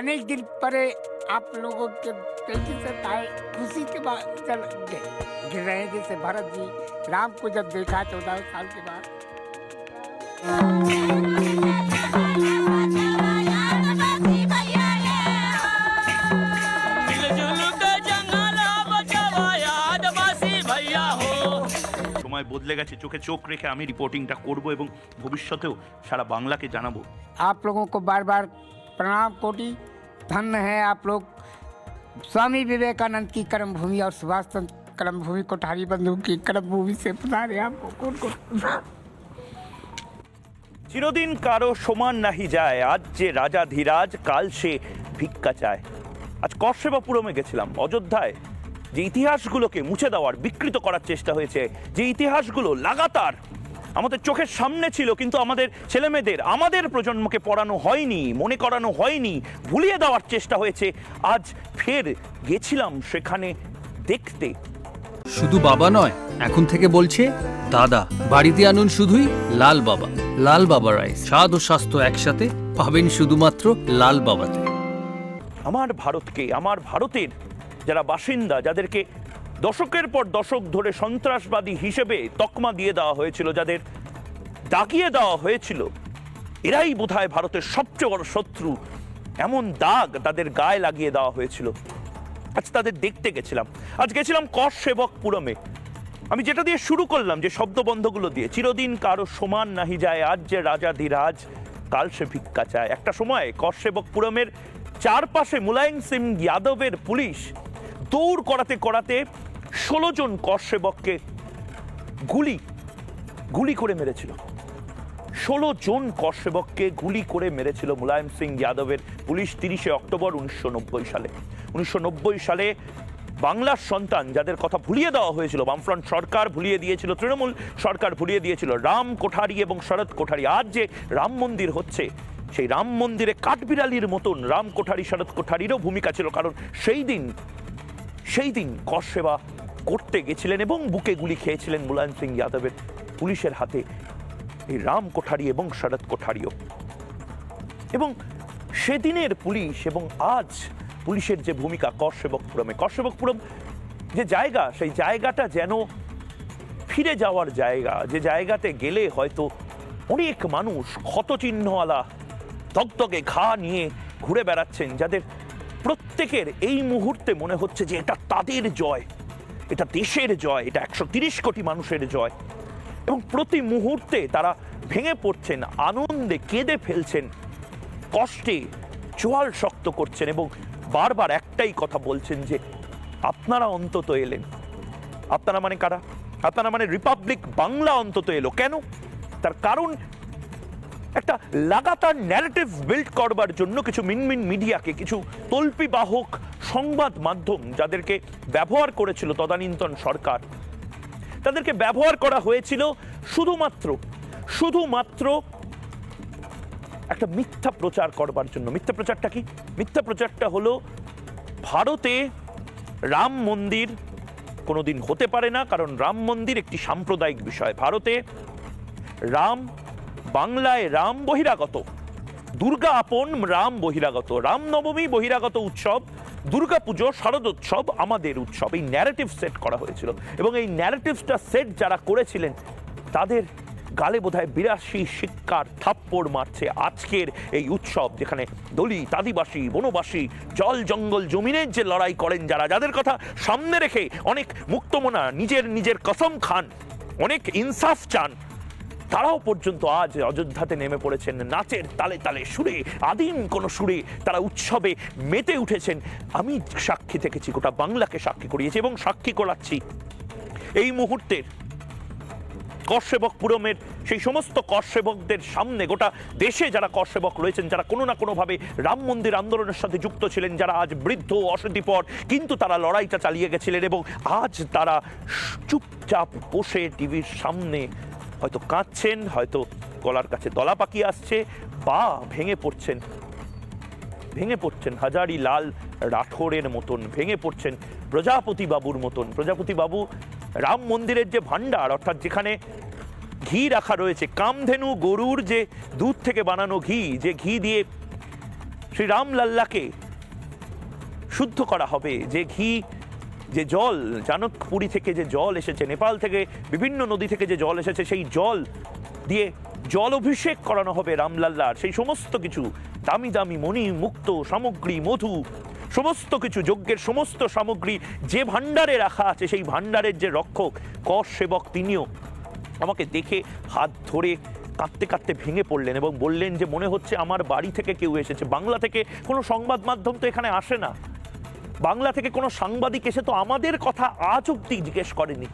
अनेक दिन परे आप लोगों के तेजी से आए खुशी के बाद गिर रहे हैं, जैसे भरत जी राम को जब देखा 14 साल के बाद। সময় বদলে গেছে, চোখে চোখ রেখে আমি রিপোর্টিংটা করব এবং ভবিষ্যতেও সারা বাংলাকে জানাবো। आप लोगों को बार बार प्रणाम कोटि। धन्य है आप लोग, स्वामी विवेकानंद की कर्मभूमि और सुभाष चंद्र कर्मभूमि कोठारी बंधु की कर्मभूमि से पधारे। आपको कौन कौन চিরদিন কারো সমান নাহি যায়, আজ যে রাজা ধীরাজ কাল সে ভিক্ষা চায়। আজ কশ্যপপুরমে গেছিলাম। অযোধ্যায় যে ইতিহাসগুলোকে মুছে দেওয়ার, বিকৃত করার চেষ্টা হয়েছে, যে ইতিহাসগুলো লাগাতার আমাদের চোখের সামনে ছিল কিন্তু আমাদের ছেলেমেয়েদের, আমাদের প্রজন্মকে পড়ানো হয়নি, মনে করানো হয়নি, ভুলিয়ে দেওয়ার চেষ্টা হয়েছে, আজ ফের গেছিলাম সেখানে দেখতে। শুধু বাবা নয়, এখন থেকে বলছে দাদা। বাড়িতে আনুন শুধুই লাল বাবা। লাল বাবা রাইস, স্বাদ ও স্বাস্থ্য একসাথে পাবেন শুধুমাত্র লাল বাবাতে। আমার ভারতকে, আমার ভারতের যারা বাসিন্দা, যাদেরকে দশকের পর দশক ধরে সন্ত্রাসবাদী হিসেবে তকমা দিয়ে দেওয়া হয়েছিল, যাদের দাগিয়ে দেওয়া হয়েছিল, এরাই বোধহয় ভারতের সবচেয়ে বড় শত্রু। এমন দাগ তাদের গায়ে লাগিয়ে দেওয়া হয়েছিল। আজ তাদের দেখতে গেছিলাম। আজ গেছিলাম কশ্যপপুরমে। আমি যেটা দিয়ে শুরু করলাম, যে শব্দবন্ধগুলো দিয়ে, চিরদিন কারো সমান নাহি যায়, আজ যে রাজা ধীরাজ কাল সে ভিক্ষা চায়। একটা সময় কশ্যপপুরমের চারপাশে মুলায়ম সিং যাদবের পুলিশ দৌড় করাতে করাতে 16 জন কশ্যপকে গুলি করে মেরেছিল। 16 জন কশ্যপকে গুলি করে মেরেছিল মুলায়ম সিং যাদবের পুলিশ 30 অক্টোবর 1990 সালে। 1990 সালে বাংলার সন্তান, যাদের কথা ভুলিয়ে দেওয়া হয়েছিল, বামফ্রন্ট সরকার ভুলিয়ে দিয়েছিল, তৃণমূল সরকার ভুলিয়ে দিয়েছিল, রাম কোঠারি এবং শরৎ কোঠারি। আজ যে রাম মন্দির হচ্ছে, সেই রাম মন্দিরে কাঠবিড়ালির মতন রাম কোঠারি, শরৎ কোঠারিরও ভূমিকা ছিল। কারণ সেই দিন কর সেবা করতে গেছিলেন এবং বুকে গুলি খেয়েছিলেন মুলায়ম সিং যাদবের পুলিশের হাতে এই রাম কোঠারি এবং শরৎ কোঠারিও। এবং সেদিনের পুলিশ এবং আজ পুলিশের যে ভূমিকা কশ্যপপুরম যে জায়গা, সেই জায়গাটা যেন ফিরে যাওয়ার জায়গা, যে জায়গাতে গেলে হয়তো অনেক মানুষ ক্ষতচিহ্নওয়ালা দগদগে ঘা নিয়ে ঘুরে বেড়াচ্ছেন, যাদের প্রত্যেকের এই মুহূর্তে মনে হচ্ছে যে এটা তাদের জয়, এটা দেশের জয়, এটা 130 কোটি মানুষের জয়। এবং প্রতি মুহূর্তে তারা ভেঙে পড়ছেন, আনন্দে কেঁদে ফেলছেন, কষ্টে চোয়াল শক্ত করছেন এবং বারবার একটাই কথা বলছেন যে আপনারা অন্তত এলেন। আপনারা মানে কারা? আপনারা মানে রিপাবলিক বাংলা অন্তত এলো। কেন? তার কারণ একটা লাগাতার ন্যারেটিভ বিল্ড করবার জন্য কিছু মিনমিন মিডিয়াকে, কিছু তল্পি বাহক সংবাদ মাধ্যম, যাদেরকে ব্যবহার করেছিল তদানীন্তন সরকার, তাদেরকে ব্যবহার করা হয়েছিল শুধুমাত্র একটা মিথ্যা প্রচার করবার জন্য। মিথ্যা প্রচারটা কি? মিথ্যা প্রচারটা হলো ভারতে রাম মন্দির কোনোদিন হতে পারে না, কারণ রাম মন্দির একটি সাম্প্রদায়িক বিষয়। ভারতে রাম, বাংলায় রাম বহিরাগত, দুর্গা আপন, রাম বহিরাগত, রামনবমী বহিরাগত উৎসব, দুর্গাপুজো, শারদোৎসব আমাদের উৎসব। এই ন্যারেটিভ সেট করা হয়েছিল এবং এই ন্যারেটিভসটা সেট যারা করেছিলেন তাদের গালে বোধহয় 82 শিক্ষার থাপ্পড় মারছে আজকের এই উৎসব, যেখানে দলিত, আদিবাসী, বনবাসী, জল জঙ্গল জমিনের যে লড়াই করেন যারা, যাদের কথা সামনে রেখে অনেক মুক্তমনা নিজের কসম খান, অনেক ইনসাফ চান, তারাও পর্যন্ত আজ অযোধ্যাতে নেমে পড়েছেন নাচের তালে তালে, সুরে, আদিম কোনো সুরে তারা উৎসবে মেতে উঠেছেন। আমি সাক্ষী থেকেছি, গোটা বাংলাকে সাক্ষী করিয়েছি এবং সাক্ষী করাচ্ছি এই মুহূর্তের কশ্যপপুরমের সেই সমস্ত কশ্যপকদের সামনে। গোটা দেশে যারা কশ্যপক রয়েছেন, যারা কোনো না কোনোভাবে রাম মন্দির আন্দোলনের সাথে যুক্ত ছিলেন, যারা আজ বৃদ্ধ, অশীতিপর, কিন্তু তারা লড়াইটা চালিয়ে গেছিলেন এবং আজ তারা চুপচাপ বসে টিভির সামনে হয়তো কাঁদছেন, হয়তো গলার কাছে দলা পাকিয়ে আসছে, বা ভেঙে পড়ছেন হাজারিলাল রাঠোরের মতন, ভেঙে পড়ছেন প্রজাপতি বাবুর মতন। প্রজাপতি বাবু রাম মন্দিরের যে ভান্ডার, অর্থাৎ যেখানে ঘি রাখা রয়েছে, কামধেনু গরুর যে দুধ থেকে বানানো ঘি, যে ঘি দিয়ে শ্রী রামলাল্লাকে শুদ্ধ করা হবে। যে ঘি, যে জল, জানকপুরী থেকে যে জল এসেছে, নেপাল থেকে বিভিন্ন নদী থেকে যে জল এসেছে, সেই জল দিয়ে জল অভিষেক করানো হবে রামলাল্লার। সেই সমস্ত কিছু দামি দামি মণি মুক্ত সামগ্রী, মধু, সমস্ত কিছু যজ্ঞের সমস্ত সামগ্রী যে ভাণ্ডারে রাখা আছে, সেই ভাণ্ডারের যে রক্ষক কর সেবক, তিনিও আমাকে দেখে হাত ধরে কাঁদতে কাঁদতে ভেঙে পড়লেন এবং বললেন যে মনে হচ্ছে আমার বাড়ি থেকে কেউ এসেছে। বাংলা থেকে কোনো সংবাদ মাধ্যম তো এখানে আসে না, বাংলা থেকে কোনো সাংবাদিক এসে তো আমাদের কথা আজ অব্দি জিজ্ঞেস করেনি,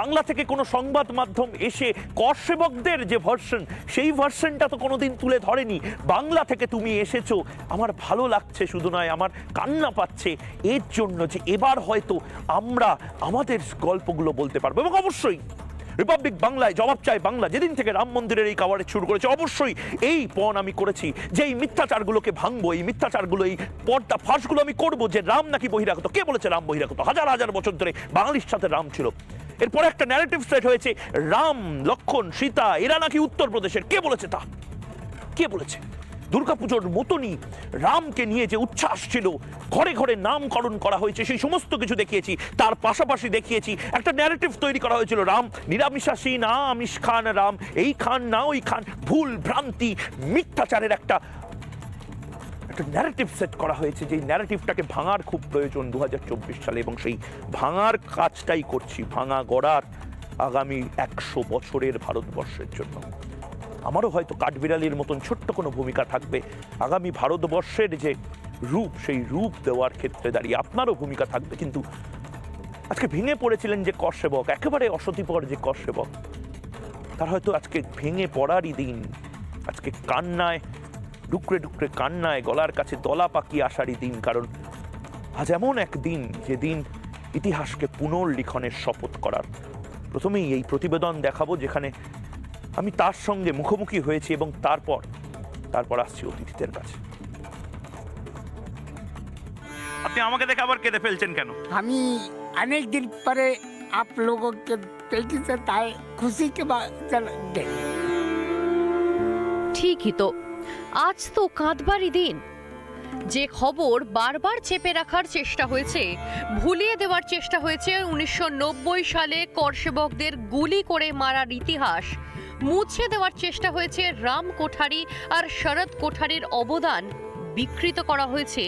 বাংলা থেকে কোনো সংবাদ মাধ্যম এসে কর সেবকদের যে ভার্সন, সেই ভার্সনটা তো কোনোদিন তুলে ধরেনি। বাংলা থেকে তুমি এসেছো, আমার ভালো লাগছে, শুধু নয় আমার কান্না পাচ্ছে এর জন্য যে এবার হয়তো আমরা আমাদের গল্পগুলো বলতে পারবো। এবং অবশ্যই রিপাবলিক বাংলায় জবাব চাই বাংলা যেদিন থেকে রাম মন্দিরের এই কাভারেজ শুরু করেছে, অবশ্যই এই পণ আমি করেছি যে এই মিথ্যাচারগুলোকে ভাঙবো, এই মিথ্যাচারগুলো, এই পর্দা ফাঁসগুলো আমি করবো যে রাম নাকি বহিরাগত। কে বলেছে রাম বহিরাগত? হাজার হাজার বছর ধরে বাঙালির সাথে রাম ছিল। এরপরে একটা ন্যারেটিভ সেট হয়েছে রাম, লক্ষণ, সীতা এরা নাকি উত্তরপ্রদেশের। কে বলেছে তা? কে বলেছে? দুর্গাপুজোর মতনই রামকে নিয়ে যে উচ্ছ্বাস ছিল, ঘরে ঘরে নামকরণ করা হয়েছে, সেই সমস্ত কিছু দেখিয়েছি। তার পাশাপাশি দেখিয়েছি একটা ন্যারেটিভ তৈরি করা হয়েছিল রাম নিরামিষাশী না, আমিষ খান রাম, এই খান না ওই খান, ভুল ভ্রান্তি মিথ্যাচারের একটা ন্যারেটিভ সেট করা হয়েছে। যে ন্যারেটিভটাকে ভাঙার খুব প্রয়োজন 2024 সালে, এবং সেই ভাঙার কাজটাই করছি, ভাঙা গড়ার আগামী 100 বছরের ভারতবর্ষের জন্য। আমারও হয়তো কাঠবিড়ালির মতন ছোট্ট কোনো ভূমিকা থাকবে আগামী ভারতবর্ষের যে রূপ, সেই রূপ দেওয়ার ক্ষেত্রে দাঁড়িয়ে আপনারও ভূমিকা থাকবে। কিন্তু আজকে ভেঙে পড়েছিলেন যে কর সেবক, একেবারে অসতিপর যে কর সেবক, তার হয়তো আজকে ভেঙে পড়ারই দিন। আজকে কান্নায় ডুকরে ডুকরে কান্নায় গলার কাছে দলা পাকিয়ে আসারই দিন। কারণ আজ এমন এক দিন, যে দিন ইতিহাসকে পুনর্লিখনের শপথ করার। প্রথমেই এই প্রতিবেদন দেখাবো যেখানে আমি তার সঙ্গে মুখোমুখি হয়েছি, এবং তারপর আসছি অতিথিদের কাছে। আপনি আমাকে দেখে আবার কেঁদে ফেলছেন কেন? আমি अनेक दिन परे आप लोगों के पेटी से ताए खुशी के बाद चल गए। ঠিকই তো, আজ তো কাঁদবারই দিন। যে খবর বারবার চেপে রাখার চেষ্টা হয়েছে, ভুলিয়ে দেওয়ার চেষ্টা হয়েছে 1990 সালে কর সেবকদের গুলি করে মারার ইতিহাস, মুছে দেওয়ার চেষ্টা হয়েছে রাম কোঠারি আর শরৎ কোঠারির অবদান, বিকৃত করা হয়েছে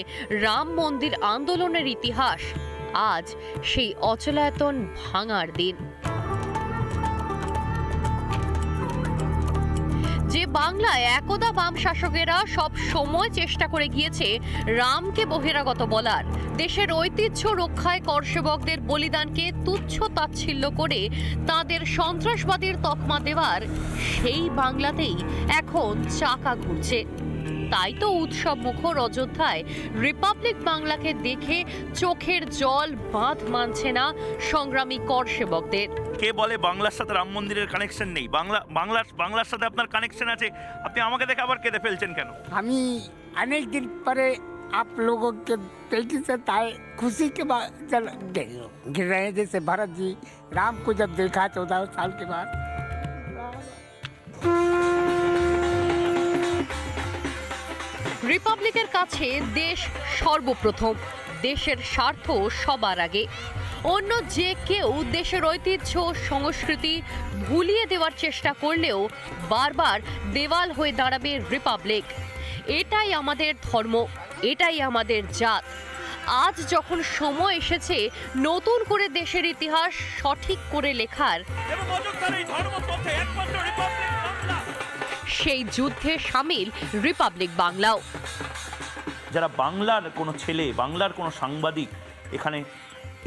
রাম মন্দির আন্দোলনের ইতিহাস। আজ সেই অচলায়তন ভাঙার দিন। যে বাংলায় একদা বাম শাসকেরা সব সময় চেষ্টা করে গিয়েছে রামকে বহিরাগত বলার, দেশের ঐতিহ্য রক্ষায় কর সেবকদের বলিদানকে তুচ্ছ তাচ্ছিল্য করে তাদের সন্ত্রাসবাদীর তকমা দেওয়ার, সেই বাংলাতেই এখন চাকা ঘুরছে। তাই তো উৎসব মুখর অযোধ্যায় রিপাবলিক বাংলাকে দেখে চোখের জল বাঁধ মানছে না সংগ্রামী কর সেবকদের। কে বলে বাংলার সাথে রাম মন্দিরের কানেকশন নেই? বাংলার সাথে আপনার কানেকশন আছে। আপনি আমাকে দেখে আবার কেঁদে ফেলছেন কেন? আমি अनेक दिन परे आप लोगों के पेटी से ताए खुशी के बाद चल गए गिर रहे हैं। जैसे भरत जी राम को जब देखा 14 साल के बाद, রিপাবলিকের কাছে দেশ সর্বপ্রথম, দেশের স্বার্থ সবার আগে। অন্য যে কেউ দেশের ঐতিহ্য সংস্কৃতি ভুলিয়ে দেওয়ার চেষ্টা করলেও বারবার দেওয়াল হয়ে দাঁড়াবে রিপাবলিক। এটাই আমাদের ধর্ম, এটাই আমাদের জাত। আজ যখন সময় এসেছে নতুন করে দেশের ইতিহাস সঠিক করে লেখার, সেই যুদ্ধে সামিল রিপাবলিক বাংলাও। যারা বাংলার কোনো ছেলে, বাংলার কোনো সাংবাদিক এখানে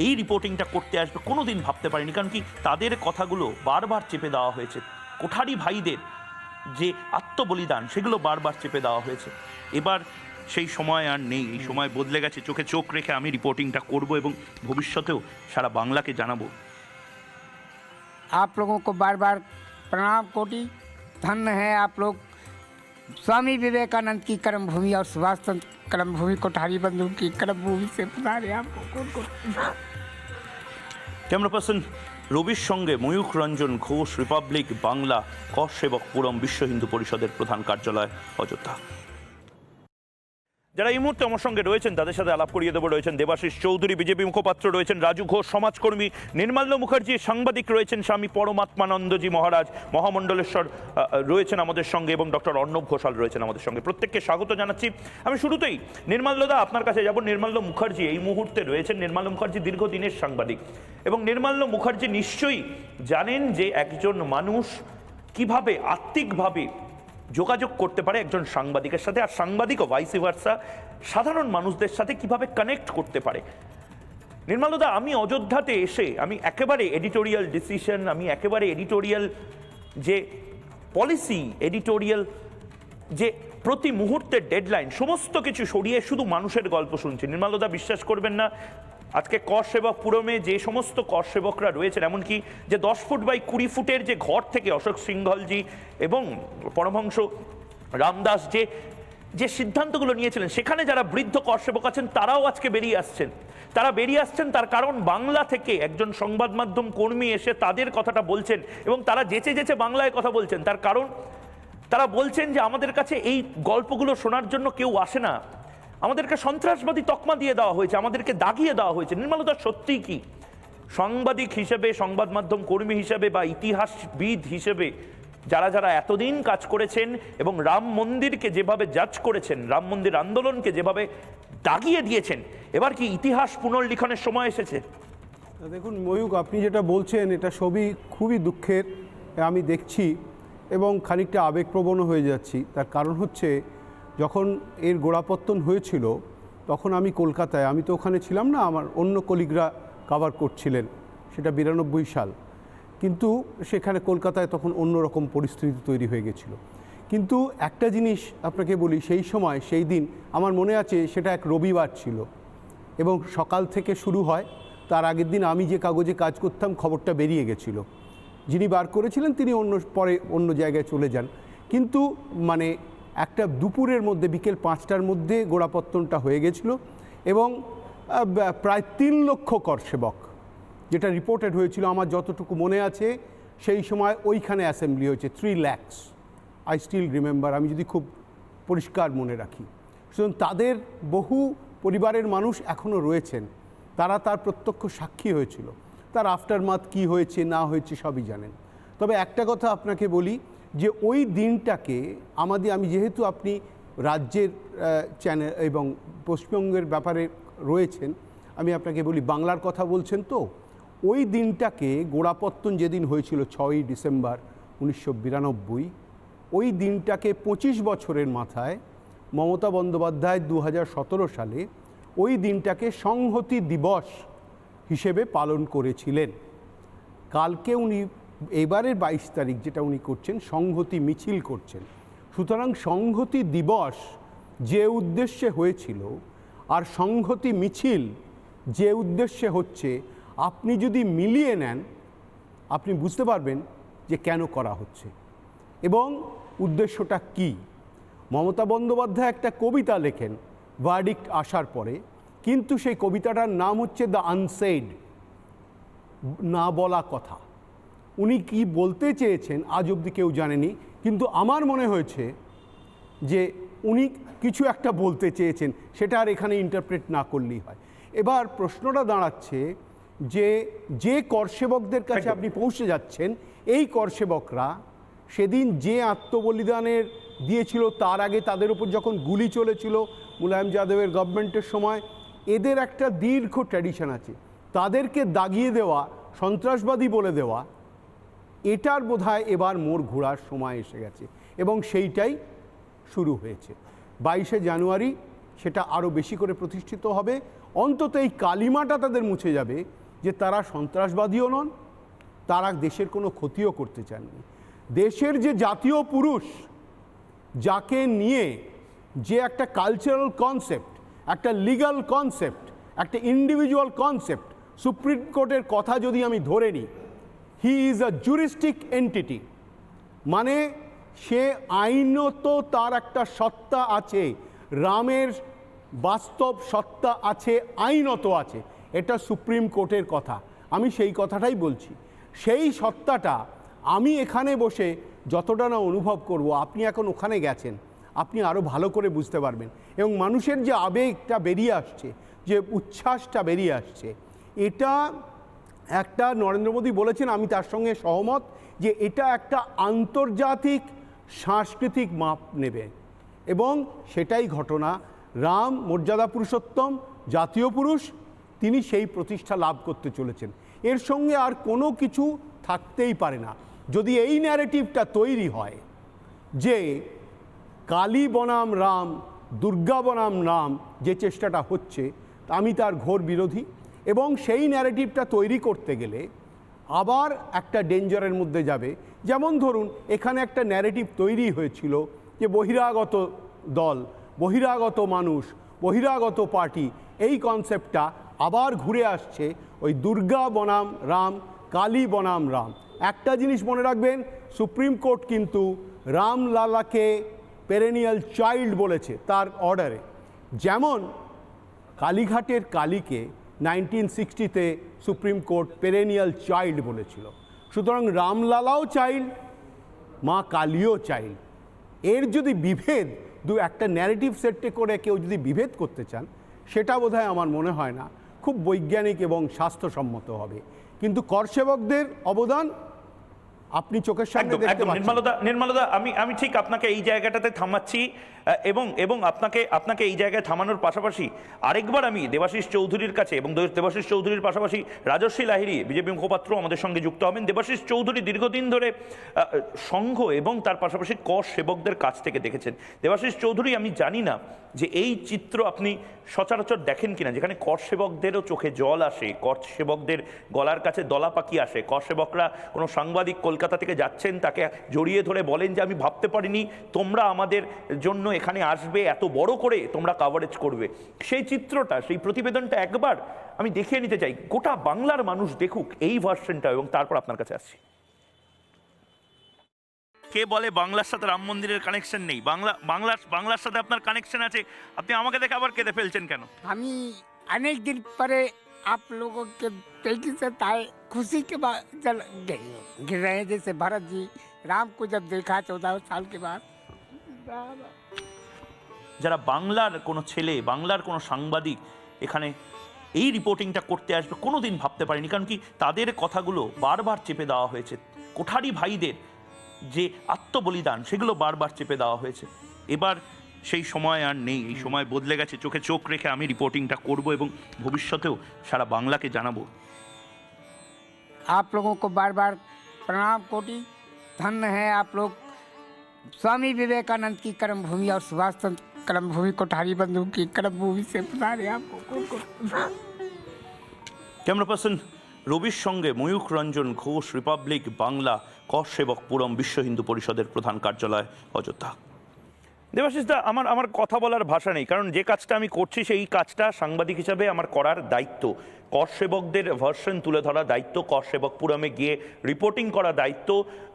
এই রিপোর্টিংটা করতে আসবে কোনোদিন ভাবতে পারিনি। কারণ কি, তাদের কথাগুলো বারবার চেপে দেওয়া হয়েছে। কোঠারি ভাইদের যে আত্মবলিদান, সেগুলো বারবার চেপে দেওয়া হয়েছে। এবার সেই সময় আর নেই, এই সময় বদলে গেছে। চোখে চোখ রেখে আমি রিপোর্টিংটা করব এবং ভবিষ্যতেও সারা বাংলাকে জানাবো। आप लोगों को बार बार प्रणाम कोटि। धन्य है आप लोग, स्वामी विवेकानंद की कर्म भूमि और सुभाष चंद्र कर्म भूमि, कोठारी बंधु की कर्म भूमि से पधारे आपको कौन। ক্যামেরা পার্সন রবির সঙ্গে ময়ূখ রঞ্জন ঘোষ, রিপাবলিক বাংলা, কর সেবক পুরম, বিশ্ব হিন্দু পরিষদের প্রধান কার্যালয়, অযোধ্যা। যারা এই মুহূর্তে আমার সঙ্গে রয়েছেন তাদের সাথে আলাপ করিয়ে দেবো। রয়েছেন দেবাশিস চৌধুরী বিজেপি মুখপাত্র, রয়েছেন রাজু ঘোষ সমাজকর্মী, নির্মাল্য মুখার্জি সাংবাদিক, রয়েছেন স্বামী পরমাত্মানন্দজি মহারাজ মহামণ্ডলেশ্বর রয়েছেন আমাদের সঙ্গে, এবং ডক্টর অর্ণব ঘোষাল রয়েছেন আমাদের সঙ্গে। প্রত্যেককে স্বাগত জানাচ্ছি। আমি শুরুতেই নির্মাল্যদা আপনার কাছে যাব। নির্মাল্য মুখার্জি এই মুহূর্তে রয়েছেন। নির্মাল্য মুখার্জি দীর্ঘদিনের সাংবাদিক, এবং নির্মাল্য মুখার্জি নিশ্চয়ই জানেন যে একজন মানুষ কিভাবে আত্মিকভাবে যোগাযোগ করতে পারে একজন সাংবাদিকের সাথে, আর সাংবাদিকও ভাইস ভার্সা সাধারণ মানুষদের সাথে কিভাবে কানেক্ট করতে পারে। নির্মাল্যদা, আমি অযোধ্যাতে এসে আমি একেবারে এডিটোরিয়াল ডিসিশন, আমি একেবারে এডিটোরিয়াল যে পলিসি, এডিটোরিয়াল যে প্রতি মুহূর্তের ডেডলাইন, সমস্ত কিছু সরিয়ে শুধু মানুষের গল্প শুনছি। নির্মাল্যদা, বিশ্বাস করবেন না, আজকে কর সেবক পুরমে যে সমস্ত কর সেবকরা রয়েছেন, এমনকি যে 10 ফুট বাই 20 ফুটের যে ঘর থেকে অশোক সিংহলজি এবং পরমহংস রামদাস যে সিদ্ধান্তগুলো নিয়েছিলেন, সেখানে যারা বৃদ্ধ কর সেবক আছেন তারাও আজকে বেরিয়ে আসছেন। তারা বেরিয়ে আসছেন তার কারণ বাংলা থেকে একজন সংবাদ মাধ্যম কর্মী এসে তাদের কথাটা বলছেন, এবং তারা যেচে যেচে বাংলায় কথা বলছেন। তার কারণ তারা বলছেন যে আমাদের কাছে এই গল্পগুলো শোনার জন্য কেউ আসে না, আমাদেরকে সন্ত্রাসবাদী তকমা দিয়ে দেওয়া হয়েছে, আমাদেরকে দাগিয়ে দেওয়া হয়েছে। নির্মলতা, সত্যিই কি সাংবাদিক হিসেবে, সংবাদ মাধ্যম কর্মী হিসেবে বা ইতিহাসবিদ হিসেবে যারা যারা এতদিন কাজ করেছেন এবং রাম মন্দিরকে যেভাবে জাজ করেছেন, রাম মন্দির আন্দোলনকে যেভাবে দাগিয়ে দিয়েছেন, এবার কি ইতিহাস পুনর্লিখনের সময় এসেছে? দেখুন ময়ূক, আপনি যেটা বলছেন এটা সবই খুবই দুঃখের, আমি দেখছি, এবং খানিকটা আবেগপ্রবণ হয়ে যাচ্ছি। তার কারণ হচ্ছে যখন এর গোড়াপত্তন হয়েছিল তখন আমি কলকাতায়, আমি তো ওখানে ছিলাম না, আমার অন্য কলিগরা কভার করছিলেন, সেটা 92 সাল। কিন্তু সেখানে কলকাতায় তখন অন্যরকম পরিস্থিতি তৈরি হয়ে গেছিল। কিন্তু একটা জিনিস আপনাকে বলি, সেই সময় সেই দিন আমার মনে আছে, সেটা এক রবিবার ছিল এবং সকাল থেকে শুরু হয়। তার আগের দিন আমি যে কাগজে কাজ করতাম খবরটা বেরিয়ে গেছিল, যিনি বার করেছিলেন তিনি পরে অন্য জায়গায় চলে যান। কিন্তু মানে একটা দুপুরের মধ্যে, বিকেল 5টার মধ্যে গোড়াপত্তনটা হয়ে গেছিল, এবং প্রায় 3 লক্ষ কর সেবক, যেটা রিপোর্টেড হয়েছিল আমার যতটুকু মনে আছে সেই সময় ওইখানে অ্যাসেম্বলি হয়েছে 3 lakhs, আই স্টিল রিমেম্বার, আমি যদি খুব পরিষ্কার মনে রাখি। সুতরাং তাদের বহু পরিবারের মানুষ এখনও রয়েছেন, তারা তার প্রত্যক্ষ সাক্ষী হয়েছিল। তার আফটারমাথ কী হয়েছে না হয়েছে সবই জানেন। তবে একটা কথা আপনাকে বলি যে ওই দিনটাকে আমি যেহেতু আপনি রাজ্যের চ্যানেল এবং পশ্চিমবঙ্গের ব্যাপারে রয়েছেন, আমি আপনাকে বলি বাংলার কথা বলছেন, তো ওই দিনটাকে গোড়াপত্তন যেদিন হয়েছিল 6ই ডিসেম্বর 1992, ওই দিনটাকে 25 বছরের মাথায় মমতা বন্দ্যোপাধ্যায় 2017 সালে ওই দিনটাকে সংহতি দিবস হিসেবে পালন করেছিলেন। কালকে উনি এবারের 22 তারিখ যেটা উনি করছেন, সংহতি মিছিল করছেন। সুতরাং সংহতি দিবস যে উদ্দেশ্যে হয়েছিল আর সংহতি মিছিল যে উদ্দেশ্যে হচ্ছে, আপনি যদি মিলিয়ে নেন আপনি বুঝতে পারবেন যে কেন করা হচ্ছে এবং উদ্দেশ্যটা কি। মমতা বন্দ্যোপাধ্যায় একটা কবিতা লেখেন ভার্ডিক্ট আসার পরে, কিন্তু সেই কবিতাটার নাম হচ্ছে দ্য আনসেড, না বলা কথা। উনি কি বলতে চেয়েছেন আজ অবধি কেউ জানেনি, কিন্তু আমার মনে হয়েছে যে উনি কিছু একটা বলতে চেয়েছেন, সেটা আর এখানে ইন্টারপ্রেট না করলেই হয়। এবার প্রশ্নটা দাঁড়াচ্ছে যে করসেবকদের কাছে আপনি পৌঁছে যাচ্ছেন, এই করসেবকরা সেদিন যে আত্মবলিদানের দিয়েছিল, তার আগে তাদের উপর যখন গুলি চলেছিল মুলায়ম যাদবের গভর্নমেন্টের সময়, এদের একটা দীর্ঘ ট্র্যাডিশন আছে। তাদেরকে দাগিয়ে দেওয়া, সন্ত্রাসবাদী বলে দেওয়া, এটার বোধহয় এবার মোড় ঘোরার সময় এসে গেছে এবং সেইটাই শুরু হয়েছে। 22শে জানুয়ারি সেটা আরও বেশি করে প্রতিষ্ঠিত হবে। অন্তত এই কালিমাটা তাদের মুছে যাবে যে তারা সন্ত্রাসবাদীও নন, তারা দেশের কোনো ক্ষতিও করতে চাননি। দেশের যে জাতীয় পুরুষ, যাকে নিয়ে যে একটা কালচারাল কনসেপ্ট, একটা লিগ্যাল কনসেপ্ট, একটা ইন্ডিভিজুয়াল কনসেপ্ট, সুপ্রিম কোর্টের কথা যদি আমি ধরে নিই, হি ইজ আ জুরিস্টিক এন্টিটি, মানে সে আইনত তার একটা সত্তা আছে, রামের বাস্তব সত্তা আছে, আইনত আছে, এটা সুপ্রিম কোর্টের কথা। আমি সেই কথাটাই বলছি। সেই সত্তাটা আমি এখানে বসে যতটা না অনুভব করব, আপনি এখন ওখানে গেছেন, আপনি আরও ভালো করে বুঝতে পারবেন। এবং মানুষের যে আবেগটা বেরিয়ে আসছে, যে উচ্ছ্বাসটা বেরিয়ে আসছে, এটা একটা নরেন্দ্র মোদী বলেছেন, আমি তার সঙ্গে সহমত, যে এটা একটা আন্তর্জাতিক সাংস্কৃতিক মাপ নেবে এবং সেটাই ঘটনা। রাম মর্যাদা পুরুষোত্তম, জাতীয় পুরুষ, তিনি সেই প্রতিষ্ঠা লাভ করতে চলেছেন। এর সঙ্গে আর কোনো কিছু থাকতেই পারে না। যদি এই ন্যারেটিভটা তৈরি হয় যে কালী বনাম রাম, দুর্গা বনাম রাম, যে চেষ্টাটা হচ্ছে, আমি তার ঘোর বিরোধী। এবং সেই ন্যারেটিভটা তৈরি করতে গেলে আবার একটা ডেঞ্জারের মধ্যে যাবে। যেমন ধরুন, এখানে একটা ন্যারেটিভ তৈরি হয়েছিল যে বহিরাগত দল, বহিরাগত মানুষ, বহিরাগত পার্টি, এই কনসেপ্টটা আবার ঘুরে আসছে ওই দুর্গা বনাম রাম, কালী বনাম রাম। একটা জিনিস মনে রাখবেন, সুপ্রিম কোর্ট কিন্তু রামলালাকে পেরেনিয়াল চাইল্ড বলেছে তার অর্ডারে। যেমন কালীঘাটের কালীকে 1960-তে সুপ্রিম কোর্ট পেরেনিয়াল চাইল্ড বলেছিল, সুতরাং রামলালাও চাইল্ড, মা কালীও চাইল্ড। এর যদি বিভেদ একটা ন্যারেটিভ সেটে করে কেউ যদি বিভেদ করতে চান, সেটা বোধহয় আমার মনে হয় না খুব বৈজ্ঞানিক এবং স্বাস্থ্যসম্মত হবে। কিন্তু করসেবকদের অবদান আপনি চোখের সামনে দেখতে পাচ্ছেন। নির্মলদা, আমি ঠিক আপনাকে এই জায়গাটাতে থামাচ্ছি এবং আপনাকে এই জায়গায় থামানোর পাশাপাশি আরেকবার আমি দেবাশিস চৌধুরীর কাছে, এবং দেবাশিস চৌধুরীর পাশাপাশি রাজশ্রী লাহিড়ী বিজেপি মুখপাত্র আমাদের সঙ্গে যুক্ত হবেন। দেবাশিস চৌধুরী দীর্ঘদিন ধরে সংঘ এবং তার পাশাপাশি কর সেবকদের কাছ থেকে দেখেছেন। দেবাশিস চৌধুরী, আমি জানি না যে এই চিত্র আপনি সচরাচর দেখেন কিনা, যেখানে কর সেবকদেরও চোখে জল আসে, কর সেবকদের গলার কাছে দলা পাখি আসে। কর সেবকরা কোনো সাংবাদিক কলকাতা থেকে যাচ্ছেন, তাকে জড়িয়ে ধরে বলেন যে আমি ভাবতে পারিনি তোমরা আমাদের জন্য এখানে আসবে, এত বড় করে তোমরা কাভারেজ করবে। সেই চিত্রটা, সেই প্রতিবেদনটা একবার আমি দেখিয়ে নিতে চাই, গোটা বাংলার মানুষ দেখুক এই ভার্সনটা, এবং তারপর আপনার কাছে আসছি। কে বলে বাংলার সাথে রাম মন্দিরের কানেকশন নেই? বাংলার সাথে আপনার কানেকশন আছে, আপনি আমাকে দেখে আবার কেঁদে ফেলছেন কেন? हमी अनेक दिन परे आप लोगों के पेटी से ताए खुशी के बाद चल गिर रहे हैं। जैसे भरत जी राम को जब देखा 14 साल के बाद। যারা বাংলার কোনো ছেলে, বাংলার কোনো সাংবাদিক এখানে এই রিপোর্টিংটা করতে আসবে কোনোদিন ভাবতে পারেনি, কারণ কি তাদের কথাগুলো বারবার চেপে দেওয়া হয়েছে। কোঠারি ভাইদের যে আত্মবলিদান, সেগুলো বারবার চেপে দেওয়া হয়েছে। এবার সেই সময় আর নেই, এই সময় বদলে গেছে। চোখে চোখ রেখে আমি রিপোর্টিংটা করব এবং ভবিষ্যতেও সারা বাংলাকে জানাবো। आप लोगों को बार बार प्रणाम कोटि। धन्य है आप लोग, स्वामी विवेकानंद की कर्म भूमि और सुभाष चंद्र कर्म भूमि, कोठारी बंधु की कर्म भूमि से पधारे आपको। ক্যামেরা পার্সন রবির সঙ্গে ময়ূখ রঞ্জন ঘোষ, রিপাবলিক বাংলা, কর সেবক পুরম, বিশ্ব হিন্দু পরিষদের প্রধান কার্যালয়, অযোধ্যা। দেবাশিস দা, আমার কথা বলার ভাষা নেই, কারণ যে কাজটা আমি করছি সেই কাজটা সাংবাদিক হিসাবে আমার করার দায়িত্ব। কর সেবকদের ভার্সন তুলে ধরা দায়িত্ব, কর সেবক পুরমে গিয়ে রিপোর্টিং করা দায়িত্ব।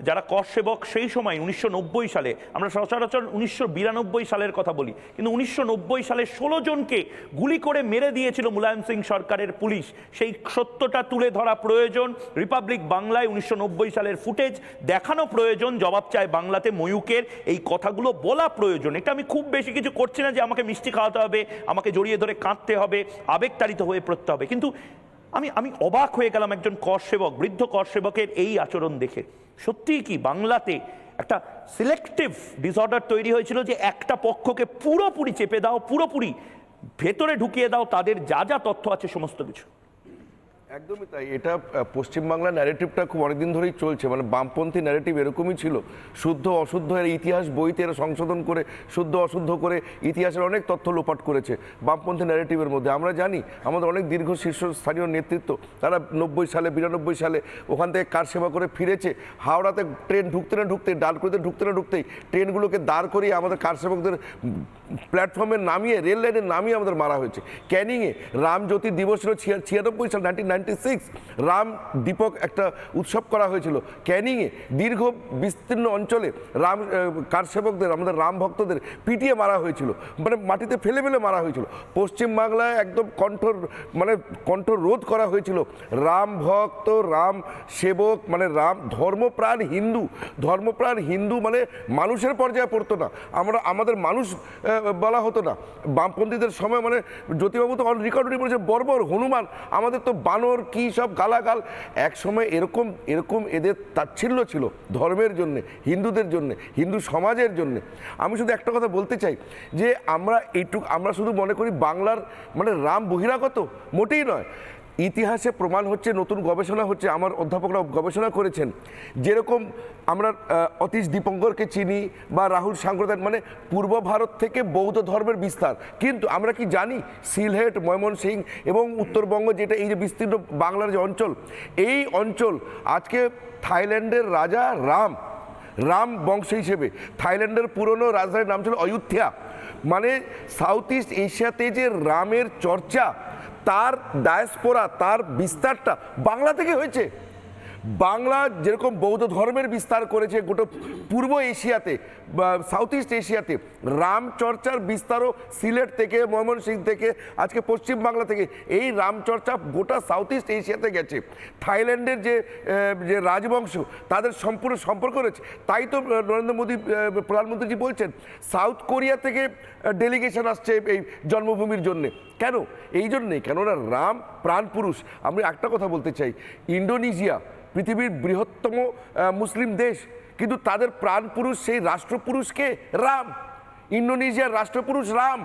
যারা কর সেবক সেই সময় 1990 সালে, আমরা সচরাচর 1992 সালের কথা বলি, কিন্তু 1990 সালে 16 জনকে গুলি করে মেরে দিয়েছিল মুলায়ম সিং সরকারের পুলিশ। সেই সত্যটা তুলে ধরা প্রয়োজন। রিপাবলিক বাংলায় 1990 সালের ফুটেজ দেখানো প্রয়োজন। জবাব চায় বাংলাতে ময়ূকের, এই কথাগুলো বলা প্রয়োজন। এটা আমি খুব বেশি কিছু করছি না যে আমাকে মিষ্টি খাওয়াতে হবে, আমাকে জড়িয়ে ধরে কাঁদতে হবে, আবেগতাড়িত হয়ে পড়তে হবে। কিন্তু আমি অবাক হয়ে গেলাম একজন কর সেবক, বৃদ্ধ কর সেবকের এই আচরণ দেখে। সত্যিই কি বাংলাতে একটা সিলেক্টিভ ডিসঅর্ডার তৈরি হয়েছিল, যে একটা পক্ষকে পুরোপুরি চেপে দাও, পুরোপুরি ভেতরে ঢুকিয়ে দাও তাদের যা যা তথ্য আছে সমস্ত কিছু? একদমই তাই। এটা পশ্চিমবাংলার ন্যারেটিভটা খুব অনেকদিন ধরেই চলছে, মানে বামপন্থী ন্যারেটিভ এরকমই ছিল। শুদ্ধ অশুদ্ধ এর ইতিহাস বইতে এরা সংশোধন করে শুদ্ধ অশুদ্ধ করে ইতিহাসের অনেক তথ্য লোপাট করেছে বামপন্থী ন্যারেটিভের মধ্যে। আমরা জানি আমাদের অনেক দীর্ঘ শীর্ষস্থানীয় নেতৃত্ব, তারা 90 সালে 92 সালে ওখান থেকে কার সেবা করে ফিরেছে। হাওড়াতে ট্রেন ঢুকতে না ঢুকতেই ট্রেনগুলোকে দাঁড় করিয়ে আমাদের কার সেবকদের প্ল্যাটফর্মে নামিয়ে, রেল লাইনে নামিয়ে আমাদের মারা হয়েছে। ক্যানিংয়ে রামজ্যোতি দিবস ছিল 96 সাল, 1996 রাম দীপক একটা উৎসব করা হয়েছিল ক্যানিংয়ে। দীর্ঘ বিস্তীর্ণ অঞ্চলে রাম কারসেবকদের, আমাদের রাম ভক্তদের পিটিয়ে মারা হয়েছিল, মানে মাটিতে ফেলে ফেলে মারা হয়েছিল। পশ্চিমবাংলায় একদম কণ্ঠ রোধ করা হয়েছিল। রাম ভক্ত, রাম সেবক, মানে রাম ধর্মপ্রাণ হিন্দু মানে মানুষের পর্যায়ে পড়তো না, আমাদের মানুষ বলা হতো না। বামপন্থীদের সময় মানে জ্যোতিবাবু তো অন রেকর্ডই বলেছে বর্বর হনুমান, আমাদের তো বানর কি সব গালাগাল। এক সময় এরকম এদের তাচ্ছিল্য ছিল ধর্মের জন্যে, হিন্দুদের জন্যে, হিন্দু সমাজের জন্যে। আমি শুধু একটা কথা বলতে চাই যে আমরা শুধু মনে করি বাংলার মানে রাম বহিরাগত, মোটেই নয়। ইতিহাসে প্রমাণ হচ্ছে, নতুন গবেষণা হচ্ছে, আমার অধ্যাপকরা গবেষণা করেছেন, যেরকম আমরা অতীশ দীপঙ্করকে চিনি বা রাহুল সাংক্রদায়িক, মানে পূর্ব ভারত থেকে বৌদ্ধ ধর্মের বিস্তার। কিন্তু আমরা কি জানি সিলহেট, ময়মনসিংহ এবং উত্তরবঙ্গ, যেটা এই যে বিস্তীর্ণ বাংলার যে অঞ্চল, এই অঞ্চল আজকে থাইল্যান্ডের রাজা রাম বংশ হিসেবে, থাইল্যান্ডের পুরনো রাজধানীর নাম ছিল অযোধ্যা। মানে সাউথ ইস্ট এশিয়াতে যে রামের চর্চা, তার ডায়াসপোরা, তার বিস্তারটা বাংলা থেকে হয়েছে। বাংলা যেরকম বৌদ্ধ ধর্মের বিস্তার করেছে গোটা পূর্ব এশিয়াতে বা সাউথ ইস্ট এশিয়াতে, রাম চর্চার বিস্তারও সিলেট থেকে, ময়মনসিংহ থেকে, আজকে পশ্চিম বাংলা থেকে এই রামচর্চা গোটা সাউথ ইস্ট এশিয়াতে গেছে। থাইল্যান্ডের যে রাজবংশ, তাদের সম্পূর্ণ সম্পর্ক রয়েছে। তাই তো নরেন্দ্র মোদী প্রধানমন্ত্রীজি বলছেন সাউথ কোরিয়া থেকে ডেলিগেশন আসছে এই জন্মভূমির জন্যে। কেন? এই জন্যেই, কেননা রাম প্রাণ পুরুষ। আমি একটা কথা বলতে চাই, ইন্দোনেশিয়া পৃথিবীর বৃহত্তম মুসলিম দেশ, কিন্তু তাদের প্রাণ পুরুষ, সেই রাষ্ট্রপুরুষকে রাম, ইন্দোনেশিয়ার রাষ্ট্রপুরুষ রাম।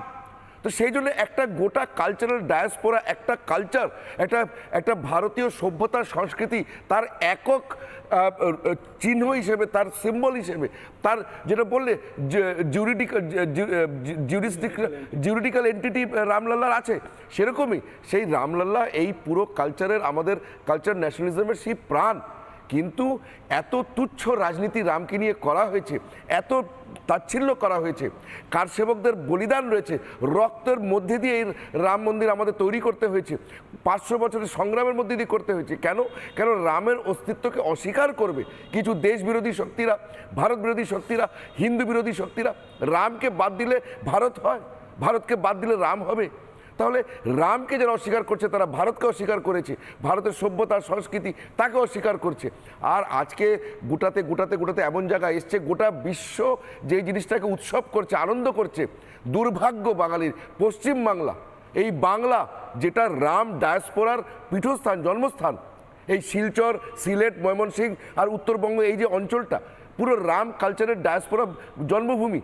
তো সেই জন্য একটা গোটা কালচারাল ডায়াসপোরা, একটা কালচার, একটা ভারতীয় সভ্যতার সংস্কৃতি, তার একক চিহ্ন হিসেবে, তার সিম্বল হিসেবে, তার যেটা বললে জুরিডিক্যাল এন্টিটি রামলাল্লার আছে, সেরকমই সেই রামলাল্লা এই পুরো কালচারের, আমাদের কালচার ন্যাশনালিজমের সেই প্রাণ। কিন্তু এত তুচ্ছ রাজনীতি রামকে নিয়ে করা হয়েছে, এত তাচ্ছিল্য করা হয়েছে, কারসেবকদের বলিদান রয়েছে, রক্তের মধ্যে দিয়ে এই রাম মন্দির আমাদের তৈরি করতে হয়েছে, 500 বছরের সংগ্রামের মধ্যে দিয়ে করতে হয়েছে। কেন রামের অস্তিত্বকে অস্বীকার করবে কিছু দেশ বিরোধী শক্তিরা, ভারত বিরোধী শক্তিরা, হিন্দু বিরোধী শক্তিরা? রামকে বাদ দিলে ভারত হয়, ভারতকে বাদ দিলে রাম হবে। তাহলে রামকে যারা অস্বীকার করছে তারা ভারতকে অস্বীকার করেছে, ভারতের সভ্যতা সংস্কৃতি তাকে অস্বীকার করছে। আর আজকে গোটাতে এমন জায়গায় এসছে, গোটা বিশ্ব যে জিনিসটাকে উৎসব করছে, আনন্দ করছে। দুর্ভাগ্য বাঙালির, পশ্চিম বাংলা, এই বাংলা যেটা রাম ডায়াসপোরার পীঠস্থান, জন্মস্থান, এই শিলচর, সিলেট, ময়মনসিংহ আর উত্তরবঙ্গ, এই যে অঞ্চলটা পুরো রাম কালচারের ডায়াসপোরা জন্মভূমি,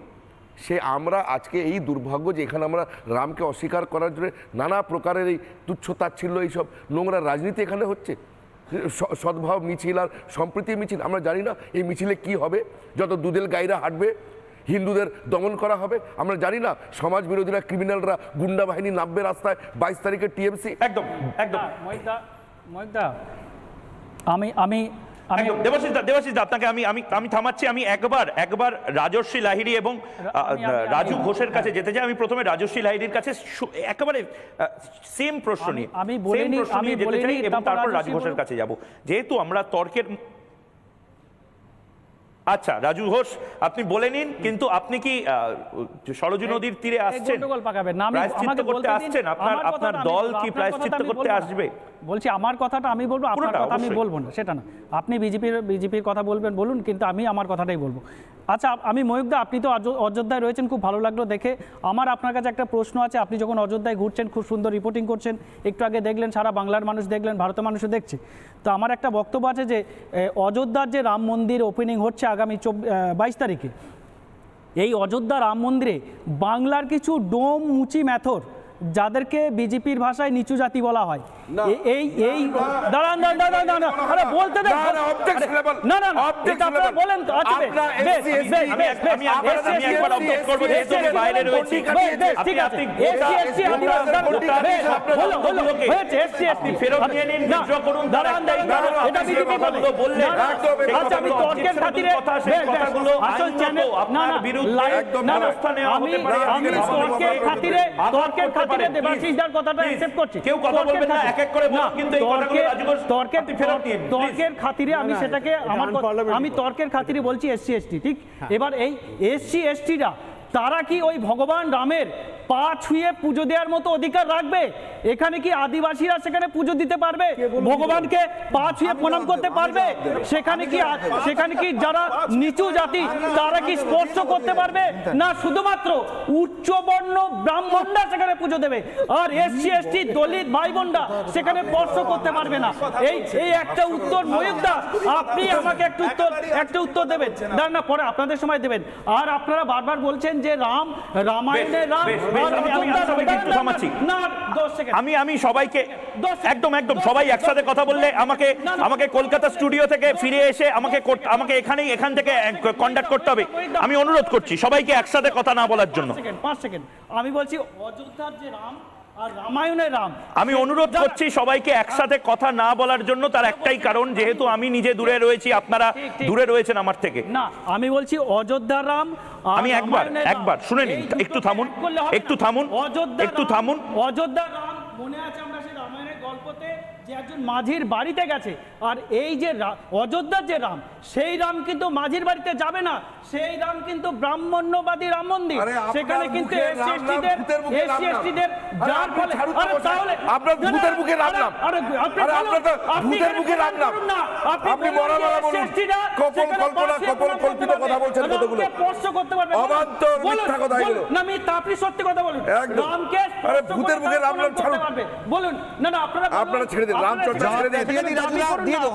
সে আমরা আজকে এই দুর্ভাগ্য যে এখানে আমরা রামকে অস্বীকার করার জন্য নানা প্রকারের এই তুচ্ছ তাচ্ছিল্য, এইসব নোংরা রাজনীতি এখানে হচ্ছে। সদ্ভাব মিছিল আর সম্প্রীতি মিছিল, আমরা জানি না এই মিছিলে কি হবে, যত দুধেল গাইরা হাঁটবে, হিন্দুদের দমন করা হবে। আমরা জানি না সমাজ বিরোধীরা, ক্রিমিনালরা, গুন্ডা বাহিনী নামবে রাস্তায় 22 তারিখে টিএমসি। একদম মহিদা আমি দেবাশিস দা, আপনাকে আমি থামাচ্ছি। আমি একবার রাজর্ষি লাহিড়ী এবং রাজু ঘোষের কাছে যেতে চাই। আমি প্রথমে রাজর্ষি লাহিড়ীর কাছে একেবারে সেম প্রশ্ন নিয়ে যেতে চাই এবং তারপর রাজু ঘোষের কাছে যাব, যেহেতু আমরা তর্কের। আচ্ছা রাজু ঘোষ, আপনি বলে নিন, কিন্তু আপনি কি সরজু নদীর তীরে আসছেন, প্রায়শ্চিত্ত করতে আসছেন? আপনার দল কি প্রায়শ্চিত্ত করতে আসবে? বলছি আমার কথাটা আমি বলবো, আপনার কথা আমি বলবো না, সেটা না। আপনি বিজেপির কথা বলবেন বলুন, কিন্তু আমি আমার কথাটাই বলবো। আচ্ছা, আমি ময়ূকদা, আপনি তো অযোধ্যায় রয়েছেন, খুব ভালো লাগলো দেখে। আমার আপনার কাছে একটা প্রশ্ন আছে। আপনি যখন অযোধ্যায় ঘুরছেন, খুব সুন্দর রিপোর্টিং করছেন, একটু আগে দেখলেন সারা বাংলার মানুষ দেখলেন, ভারতের মানুষও দেখছে। তো আমার একটা বক্তব্য আছে যে অযোধ্যার যে রাম মন্দির ওপেনিং হচ্ছে আগামী 22 তারিখে, এই অযোধ্যা রাম মন্দিরে বাংলার কিছু ডোম মুচি মেথর, যাদেরকে বিজেপির ভাষায় নিচু জাতি বলা হয়, এই দাঁড়ান, আরে বলতে দেন না, এটা আপনারা বলেন তো। আচ্ছা আমি একবার অবজেক্ট করব, যেহেতু আমি বাইরে রয়েছি। ঠিক আছে, আপনি ফেরত নিয়ে নিন, বিদ্রোহ করুন, দাঁড়ান, এটা বিজেপি বললে। আচ্ছা, আমি তর্কের খাতিরে কথাগুলো আসল চ্যানেল, আপনার বিরুদ্ধে আমি তর্কের খাতিরে পারেন খাতিরে দেবাশিসদার কথাটা অ্যাকসেপ্ট করছি। কেউ কথা বলবেন না, এক এক করে বলুন, কিন্তু এই কথাগুলো রাজু ঘোষ আপনি ফেরত নিন, please। তর্কের খাতিরে আমি সেটাকে আমি তর্কের খাতিরে বলছি এসসি এসটি, ঠিক? এবার এই এসসি এসটিরা তারা কি ওই ভগবান রামের পা ছুঁয়ে পুজো দেওয়ার মতো অধিকার রাখবে? এখানে কি আদিবাসীরা সেখানে পুজো দিতে পারবে? ভগবানকে পা ছুঁয়ে প্রণাম করতে পারবে? সেখানে কি যারা নিচু জাতি তারা কি স্পর্শ করতে পারবে? না শুধুমাত্র উচ্চবর্ণ ব্রাহ্মণরা সেখানে পুজো দেবে, আর এসসি এসটি দলিত ভাই বোনরা সেখানে স্পর্শ করতে পারবে না। এই একটা উত্তর ময়ূকদা, আপনি আমাকে একটা উত্তর দেবেন না, পরে আপনাদের সময় দেবেন। আর আপনারা বারবার বলছেন যে রামায়ণের রাম, আমি সবাইকে একদম সবাই একসাথে কথা বললে আমাকে কলকাতা স্টুডিও থেকে ফিরে এসে আমাকে এখান থেকে কন্ডাক্ট করতে হবে। আমি অনুরোধ করছি সবাইকে একসাথে কথা না বলার জন্য। 5 সেকেন্ড আমি বলছি অযোধ্যার যে রাম আর রামায়ণের রাম, আমি অনুরোধ করছি সবাইকে একসাথে কথা না বলার জন্য। তার একটাই কারণ, যেহেতু আমি নিজে দূরে রয়েছি, আপনারা দূরে রয়েছেন আমার থেকে। না আমি বলছি অযোধ্যার রাম, আমি একবার শুনে নিন, একটু থামুন। অযোধ্যার রাম মনে আছে আমরা সেই রামায়ণের গল্পতে যে একজন মাঝির বাড়িতে গেছে, আর এই যে অযোধ্যার যে রাম, সেই রাম কিন্তু মাঝির বাড়িতে যাবে না, সেই রাম কিন্তু ব্রাহ্মণ্যবাদী রাম মন্দির, সেখানে কিন্তু এসসি-এসটিদের যার ফলে তাহলে আপনার ভূতের মুখে রাম নাম, ভূতের মুখে রাম নাম, আপনি বড় বলুন, কপন কল্পনা, কপন কল্পিত কথা বলছেন কতগুলো, স্পর্শ করতে পারবে অবান্তর মিথ্যা কথা এগুলো। না আমি আপনি সত্যি কথা বলুন, রামকে ভূতের মুখে রাম নাম ছাড়ুন, বলুন। না আপনারা ছেড়ে দিন, রাম চর্চা ছেড়ে দিন।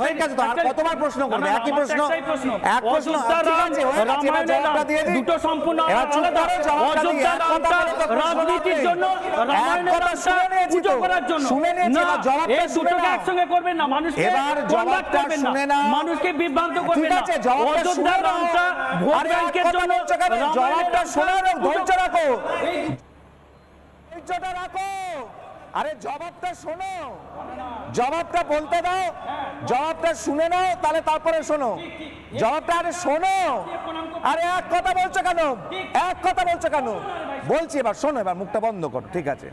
হয়ে গেছে তো, আর কতবার প্রশ্ন করবে? একই প্রশ্ন, এক প্রশ্ন, ঠিক আছে, হয়ে গেছে, এবার জবাবটা দিয়ে দিন। দুটো সম্পূর্ণ আলাদা। অযোধ্যা রামটা রাজনীতির জন্য, রামায়ণের পুজো করার জন্য, শুনে নিয়েছি, এবার জবাবটা শুনে নাও। একসঙ্গে করবেন না, মানুষকে এবার জবাবটা শুনে নাও, মানুষকে বিভ্রান্ত করবেন ঠিক না। আছে, জবাবটা শুনে নাও। ভোট ব্যাংকের জন্য জবাবটা শোনো, ধৈর্য রাখো, ধৈর্যটা রাখো। আরে জবাবটা শোনো, জবাবটা বলতে দাও, জবাবটা শুনে নাও, তাহলে তারপরে শোনো জবাবটা। আরে শোনো, আরে এক কথা বলছো কেন? বলছি, এবার শোনো, এবার মুখটা বন্ধ করো, ঠিক আছে?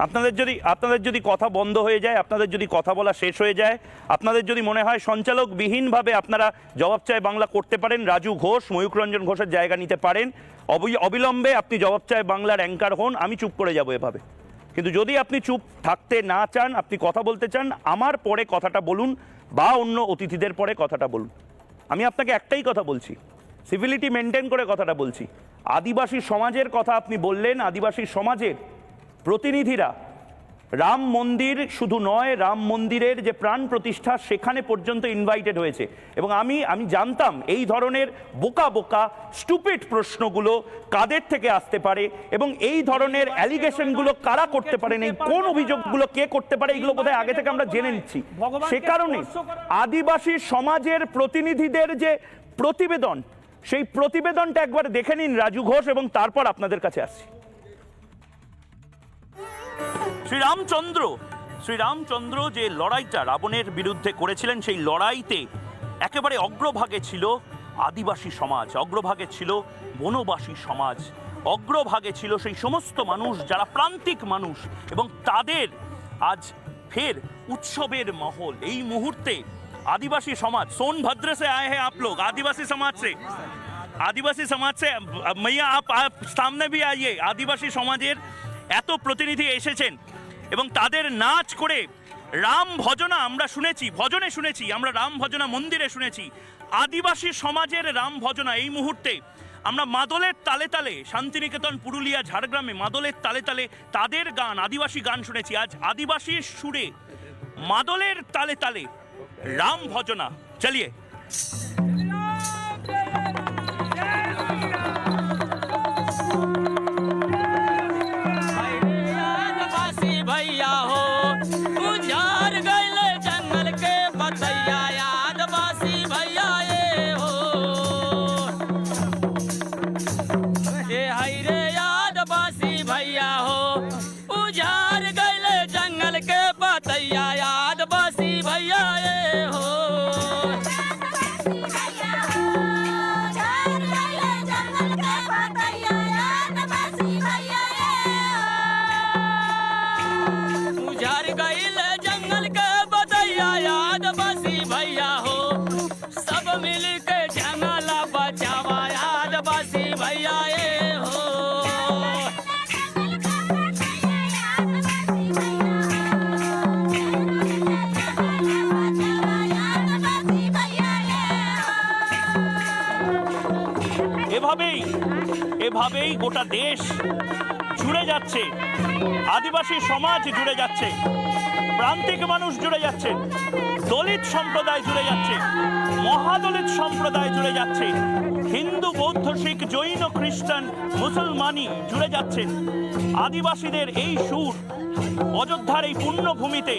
আপনাদের যদি কথা বন্ধ হয়ে যায়, আপনাদের যদি কথা বলা শেষ হয়ে যায়, আপনাদের যদি মনে হয় সঞ্চালকবিহীনভাবে আপনারা জবাব চায় বাংলা করতে পারেন, রাজু ঘোষ, ময়ূক রঞ্জন ঘোষের জায়গা নিতে পারেন, অবিলম্বে আপনি জবাব চায় বাংলার অ্যাঙ্কার হন, আমি চুপ করে যাব এভাবে। কিন্তু যদি আপনি চুপ থাকতে না চান, আপনি কথা বলতে চান, আমার পরে কথাটা বলুন বা অন্য অতিথিদের পরে কথাটা বলুন। আমি আপনাকে একটাই কথা বলছি, সিভিলিটি মেনটেন করে কথাটা বলছি। আদিবাসী সমাজের কথা আপনি বললেন, আদিবাসী সমাজের প্রতিনিধিরা রাম মন্দির শুধু নয়, রাম মন্দিরের যে প্রাণ প্রতিষ্ঠা সেখানে পর্যন্ত ইনভাইটেড হয়েছে। এবং আমি জানতাম এই ধরনের বোকা স্টুপিড প্রশ্নগুলো কাদের থেকে আসতে পারে এবং এই ধরনের অ্যালিগেশনগুলো কারা করতে পারেন, এই কোন অভিযোগগুলো কে করতে পারে, এগুলো বোধহয় আগে থেকে আমরা জেনে নিচ্ছি। সে কারণে আদিবাসী সমাজের প্রতিনিধিদের যে প্রতিবেদন, সেই প্রতিবেদনটা একবার দেখে নিন রাজু ঘোষ, এবং তারপর আপনাদের কাছে আসছি। শ্রীরামচন্দ্র যে লড়াইটা রাবণের বিরুদ্ধে করেছিলেন, সেই লড়াইতে একেবারে অগ্রভাগে ছিল আদিবাসী সমাজ, অগ্রভাগে ছিল বনবাসী সমাজ, অগ্রভাগে ছিল সেই সমস্ত মানুষ যারা প্রান্তিক মানুষ, এবং তাদের আজ ফের উৎসবের মহল। এই মুহূর্তে आदिवासी समाज, सोनभद्र से आए हैं आप लोग, आदिवासी समाज से मैया आप सामने भी आइए। आदिवासी समाजेर এত প্রতিনিধি এসেছেন এবং তাদের নাচ করে রাম ভজনা আমরা শুনেছি, ভজনে শুনেছি, আমরা রাম ভজনা মন্দিরে শুনেছি। আদিবাসী সমাজের রাম ভজনা এই মুহূর্তে আমরা মাদলের তালে তালে, শান্তিনিকেতন, পুরুলিয়া, ঝাড়গ্রামে মাদলের তালে তালে তাদের গান, আদিবাসী গান শুনেছি। আজ আদিবাসীর সুরে মাদলের তালে তালে রাম ভজনা। চলিয়ে भैया हो उजाड़ गइल जंगल के बतैया, आदिवासी भैया ये हो ये हई रे आदिवासी भैया हो उजाड़ गइल जंगल के बतैया, आदिवासी भैया কোনোভাবেই গোটা দেশ জুড়ে যাচ্ছে, আদিবাসী সমাজ জুড়ে যাচ্ছে, প্রান্তিক মানুষ জুড়ে যাচ্ছে, দলিত সম্প্রদায় জুড়ে যাচ্ছে, মহাদলিত সম্প্রদায় জুড়ে যাচ্ছে, হিন্দু বৌদ্ধ শিখ জৈন খ্রিস্টান মুসলমানই জুড়ে যাচ্ছেন। আদিবাসীদের এই সুর অযোধ্যার এই পুণ্যভূমিতে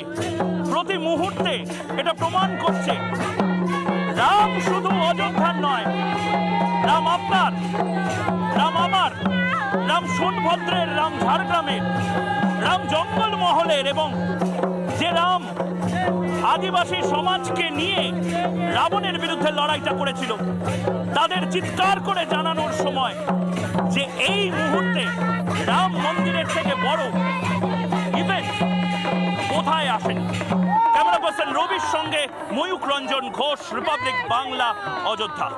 প্রতি মুহূর্তে এটা প্রমাণ করছে রাম শুধু অযোধ্যার নয়, রাম আপনার, রাম আমার, রাম সোনভদ্রের, রাম ঝাড়গ্রামের, রাম জঙ্গলমহলের, এবং যে রাম আদিবাসী সমাজকে নিয়ে রাবণের বিরুদ্ধে লড়াইটা করেছিল, তাদের চিৎকার করে জানানোর সময় যে এই মুহূর্তে রাম মন্দিরের থেকে বড় ইভেন্ট কোথায় আসেনি। ক্যামেরা পার্সন রবির সঙ্গে ময়ূক রঞ্জন ঘোষ, রিপাবলিক বাংলা, অযোধ্যা।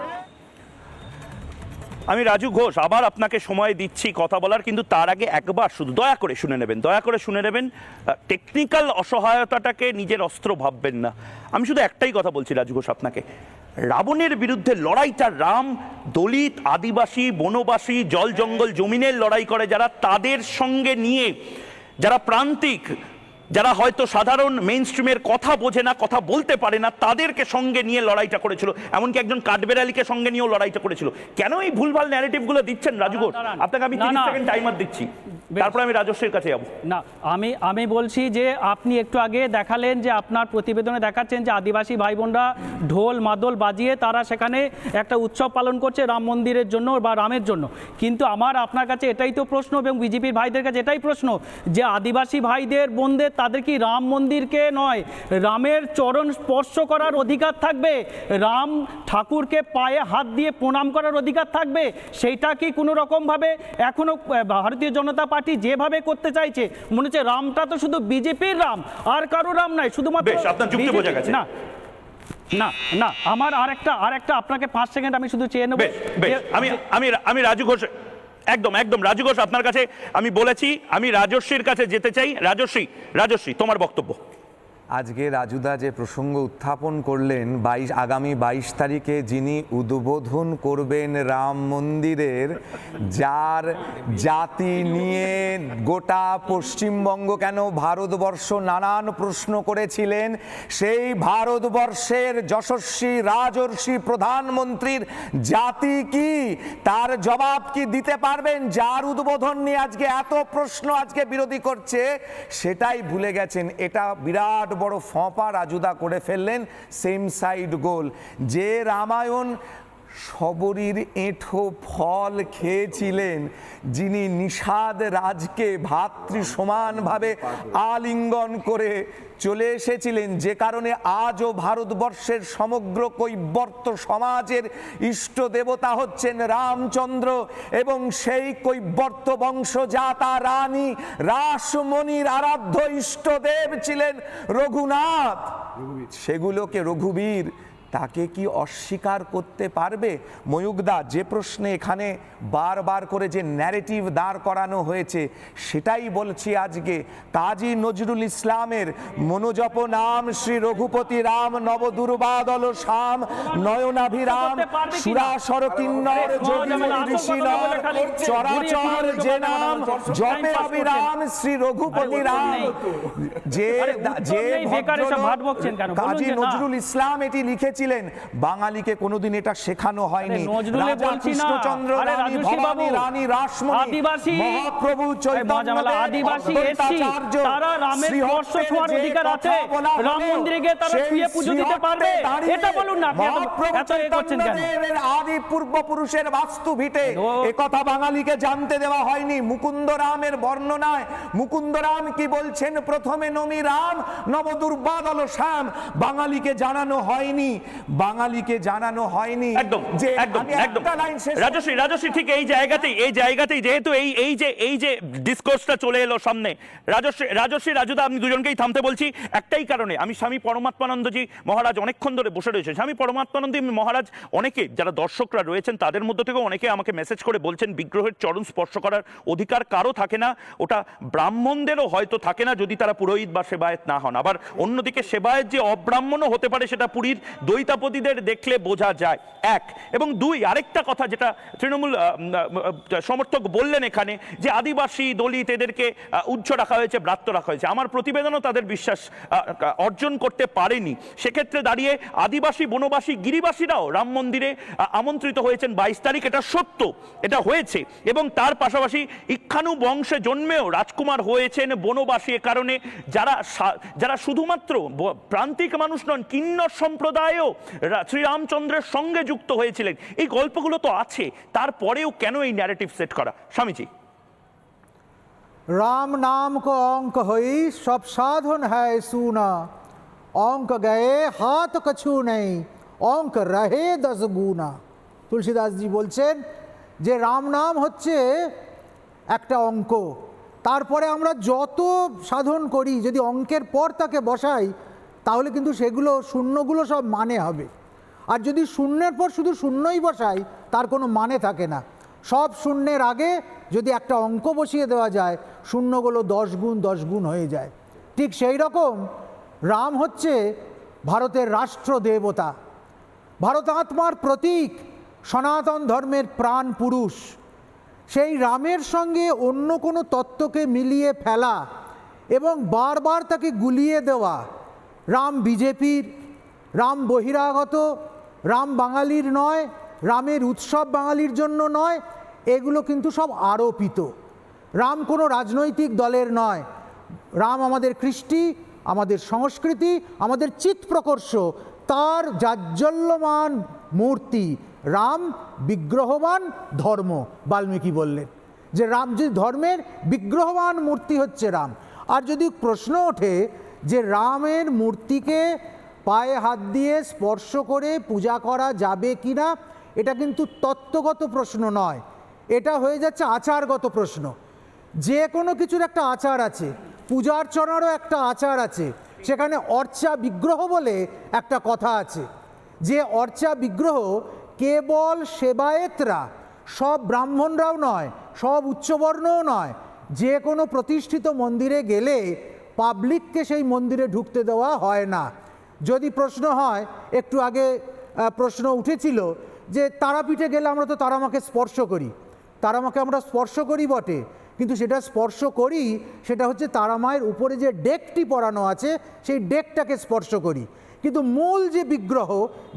আমি রাজু ঘোষ আবার আপনাকে সময় দিচ্ছি কথা বলার, কিন্তু তার আগে একবার শুধু দয়া করে শুনে নেবেন, টেকনিক্যাল অসহায়তাটাকে নিজের অস্ত্র ভাববেন না। আমি শুধু একটাই কথা বলছি রাজু ঘোষ আপনাকে, রাবণের বিরুদ্ধে লড়াইটা রাম দলিত, আদিবাসী, বনবাসী, জল জঙ্গল জমিনের লড়াই করে যারা, তাদের সঙ্গে নিয়ে যারা প্রান্তিক, যারা হয়তো সাধারণ মেইন স্ট্রিমের কথা বোঝে না, কথা বলতে পারে না, তাদেরকে সঙ্গে নিয়ে লড়াইটা করেছিল। এমনকি একজন কাঠবেড়ালিকে সঙ্গে নিয়েও লড়াইটা করেছিল। কেন এই ভুলভাল ন্যারেটিভগুলো দিচ্ছেন রাজু ঘোষ? আপনাকে আমি 30 সেকেন্ড টাইমার দিচ্ছি, তারপর আমি রাজস্বীর কাছে যাব। না, আমি বলছি যে আপনি একটু আগে দেখালেন যে আপনার প্রতিবেদনে দেখাচ্ছেন যে আদিবাসী ভাই বোনরা ঢোল মাদল বাজিয়ে তারা সেখানে একটা উৎসব পালন করছে রাম মন্দিরের জন্য বা রামের জন্য। কিন্তু আমার আপনার কাছে এটাই তো প্রশ্ন, এবং বিজেপির ভাইদের কাছে এটাই প্রশ্ন যে আদিবাসী ভাইদের বোনদের তাদের কি রাম মন্দিরকে নয়, রামের চরণ স্পর্শ করার অধিকার থাকবে, রাম ঠাকুরকে পায়ে হাত দিয়ে প্রণাম করার অধিকার থাকবে? সেইটা কি কোনো রকমভাবে এখনো ভারতীয় জনতা পার্টি যেভাবে করতে চাইছে, মনে হচ্ছে রামটা তো শুধু বিজেপির রাম, আর কারো রাম নাই, শুধুমাত্র না না না। আমার আরেকটা আপনাকে 5 সেকেন্ড আমি শুধু চেয়ে নেব। আমি রাজু ঘোষ একদম রাজু ঘোষ আপনার কাছে আমি বলেছি আমি রাজস্বীর কাছে যেতে চাই। রাজস্বী তোমার বক্তব্য। আজকে রাজুদা যে প্রসঙ্গ উত্থাপন করলেন, আগামী 22 তারিখে যিনি উদ্বোধন করবেন রাম মন্দিরের, যার জাতি নিয়ে গোটা পশ্চিমবঙ্গ কেন ভারতবর্ষ নানান প্রশ্ন করেছিলেন, সেই ভারতবর্ষের যশস্বী রাজর্ষি প্রধানমন্ত্রীর জাতি কি, তার জবাব কি দিতে পারবেন? যার উদ্বোধন নিয়ে আজকে এত প্রশ্ন আজকে বিরোধী করছে, সেটাই ভুলে গেছেন। এটা বিরাট বড় ফঁপা রাজুদা করে ফেললেন, সেম সাইড গোল। যে রামায়ণ শবরীর এঁঠো ফল খেয়েছিলেন, যিনি নিষাদ রাজকে ভাতৃ সমানভাবে আলিঙ্গন করে চলে এসেছিলেন, যে কারণে আজও ভারতবর্ষের সমগ্র কৈবর্ত সমাজের ইষ্ট দেবতা হচ্ছেন রামচন্দ্র, এবং সেই কৈবর্ত বংশজাতা রানী রাসমণির আরাধ্য ইষ্টদেব ছিলেন রঘুনাথ। সেগুলোকে রঘুবীর, তাকে কি অস্বীকার করতে পারবে? ময়ূকদা, যে প্রশ্নে এখানে বারবার করে যে ন্যারেটিভ দাঁড় করানো হয়েছে, সেটাই বলছি আজকে। কাজী নজরুল ইসলামের মনোজপ নাম শ্রী রঘুপতি রাম, নবদুর্বাদল শ্যাম, নয়নাভিরাম, সুরাসর কিন্নর যোগী ঋষি নর, চরাচর যে নাম জপে অবিরাম শ্রী রঘুপতি রাম। যে কাজী নজরুল ইসলাম এটি লিখেছে ছিলেন, বাঙালিকে কোনোদিন এটা শেখানো হয়নি। রাজা কৃষ্ণচন্দ্র, রানী ভবানী, রানী রাসমণি, মহাপ্রভু চৈতন্যদেব, আদিবাসী এসছি, তারা রামের স্পর্শ ছোঁয়ার অধিকার আছে, রাম মন্দিরে গিয়ে তারা শুয়ে পুজো দিতে পারবে, এটা বলুন না। মহাপ্রভু চৈতন্যদেবের আদি পূর্বপুরুষের বাস্তু ভিটে একথা বাঙালিকে জানতে দেওয়া হয়নি। মুকুন্দ রামের বর্ণনায় মুকুন্দ রাম কি বলছেন, প্রথমে নমি রাম নবদুর্বাদল শ্যাম, বাঙালিকে জানানো হয়নি, বাঙালিকে জানানো হয়নি। একদম রাজস্বী ঠিক এই জায়গাতেই যেহেতু এই যে ডিসকোর্সটা চলে এলো সামনে, রাজুদা আমি দুজনকেই থামতে বলছি একটাই কারণে। আমি স্বামী পরমাত্মানন্দজি মহারাজ অনেকক্ষণ ধরে বসে রয়েছে। স্বামী পরমাত্মানন্দ মহারাজ, অনেকে যারা দর্শকরা রয়েছেন তাদের মধ্যে থেকে অনেকে আমাকে মেসেজ করে বলছেন বিগ্রহের চরণ স্পর্শ করার অধিকার কারো থাকে না, ওটা ব্রাহ্মণদেরও হয়তো থাকে না যদি তারা পুরোহিত বা সেবায়েত না হন। আবার অন্যদিকে সেবায়েত যে অব্রাহ্মণও হতে পারে, সেটা পুরীর দৈতাপতিদের দেখলে বোঝা যায়, এক। এবং দুই, আরেকটা কথা যেটা তৃণমূল সমর্থক বললেন এখানে, যে আদিবাসী দলিত এদেরকে উচ্চ রাখা হয়েছে, ব্রাত্য রাখা হয়েছে। আমার প্রতিবেদনও তাদের বিশ্বাস অর্জন করতে পারেনি। সেক্ষেত্রে দাঁড়িয়ে আদিবাসী, বনবাসী, গিরিবাসীরাও রাম মন্দিরে আমন্ত্রিত হয়েছেন 22 তারিখ, এটা সত্য, এটা হয়েছে। এবং তার পাশাপাশি ইক্ষ্বানু বংশে জন্মেও রাজকুমার হয়েছেন বনবাসী। এ কারণে যারা শুধুমাত্র প্রান্তিক মানুষ নন, কিন্নর সম্প্রদায়ও শ্রীরামচন্দ্রের সঙ্গে যুক্ত হয়েছিলেন। এই গল্পগুলো তো আছে, তারপরেও কেন এই ন্যারেটিভ সেট করা? স্বামীজি। राम नाम को अंक होई सब साधन है सुना, अंक गए हाथ कछु नहीं, अंक रहे 10 गुना। তুলসীদাস জি বলছেন যে রাম নাম হচ্ছে একটা অঙ্ক, তারপরে আমরা যত সাধন করি যদি অঙ্কের পর তাকে বসাই তাহলে কিন্তু সেগুলো শূন্যগুলো সব মানে হবে। আর যদি শূন্যের পর শুধু শূন্যই বসাই তার কোনো মানে থাকে না। সব শূন্যের আগে যদি একটা অঙ্ক বসিয়ে দেওয়া যায় শূন্যগুলো 10 গুণ 10 গুণ হয়ে যায়। ঠিক সেই রকম রাম হচ্ছে ভারতের রাষ্ট্র দেবতা, ভারতাত্মার প্রতীক, সনাতন ধর্মের প্রাণ পুরুষ। সেই রামের সঙ্গে অন্য কোনো তত্ত্বকে মিলিয়ে ফেলা এবং বারবার তাকে গুলিয়ে দেওয়া, রাম বিজেপির, রাম বহিরাগত, রাম বাঙালির নয়, রামের উৎসব বাঙালির জন্য নয়, এগুলো কিন্তু সব আরোপিত। রাম কোনো রাজনৈতিক দলের নয়, রাম আমাদের কৃষ্টি, আমাদের সংস্কৃতি, আমাদের চিৎ প্রকর্ষ, তার জাজ্জল্যমান মূর্তি। রাম বিগ্রহবান ধর্ম, বাল্মীকি বললেন যে রাম যে ধর্মের বিগ্রহবান মূর্তি হচ্ছে রাম। আর যদি প্রশ্ন ওঠে যে রামের মূর্তিকে পায়ে হাত দিয়ে স্পর্শ করে পূজা করা যাবে কি না, এটা কিন্তু তত্ত্বগত প্রশ্ন নয়, এটা হয়ে যাচ্ছে আচারগত প্রশ্ন। যে কোনো কিছুর একটা আচার আছে, পূজার্চনারও একটা আচার আছে। সেখানে অর্চা বিগ্রহ বলে একটা কথা আছে, যে অর্চা বিগ্রহ কেবল সেবায়েতরা, সব ব্রাহ্মণরাও নয়, সব উচ্চবর্ণও নয়, যে কোনো প্রতিষ্ঠিত মন্দিরে গেলে পাবলিককে সেই মন্দিরে ঢুকতে দেওয়া হয় না। যদি প্রশ্ন হয়, একটু আগে প্রশ্ন উঠেছিল যে তারাপীঠে গেলে আমরা তো তারামাকে স্পর্শ করি, তারামাকে আমরা স্পর্শ করি বটে, কিন্তু সেটা স্পর্শ করি সেটা হচ্ছে তারামায়ের উপরে যে ডেকটি পরানো আছে সেই ডেকটাকে স্পর্শ করি। কিন্তু মূল যে বিগ্রহ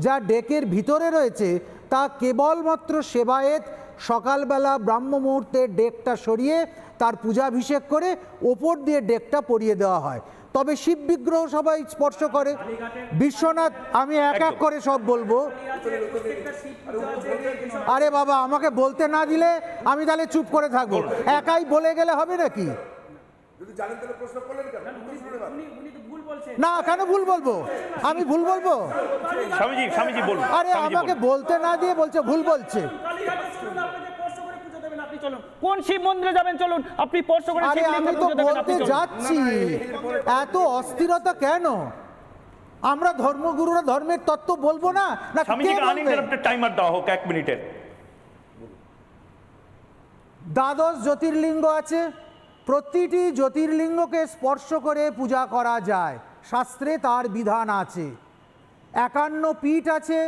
যা ডেকের ভিতরে রয়েছে তা কেবলমাত্র সেবায়েত সকালবেলা ব্রাহ্ম মুহূর্তে ডেকটা সরিয়ে তার পূজাভিষেক করে ওপর দিয়ে ডেকটা পরিয়ে দেওয়া হয়। তবে শিব বিগ্রহ সবাই স্পর্শ করে, বিশ্বনাথ, আমি এক এক করে সব বলবো। আরে বাবা, আমাকে বলতে না দিলে আমি তাহলে চুপ করে থাকবো, একাই বলে গেলে হবে নাকি? না, কেন ভুল বলবো? আমি ভুল বলবো? স্বামীজি বলুন। আরে আমাকে বলতে না দিয়ে বলছে ভুল বলছে। কোন শিব মন্দিরে যাবেন চলুন, আপনি স্পর্শ করে আরে আমি তো বলতে যাচ্ছি, এত অস্থিরতা কেন? আমরা ধর্মগুরুরা ধর্মের তত্ত্ব বলবো না? টাইমার দেওয়া হোক 1 মিনিটের। দ্বাদশ জ্যোতির্লিঙ্গ আছে, প্রতিটি জ্যোতির্লিঙ্গকে স্পর্শ করে পূজা করা যায়, শাস্ত্রে তার বিধান আছে। 51 পীঠ আছে,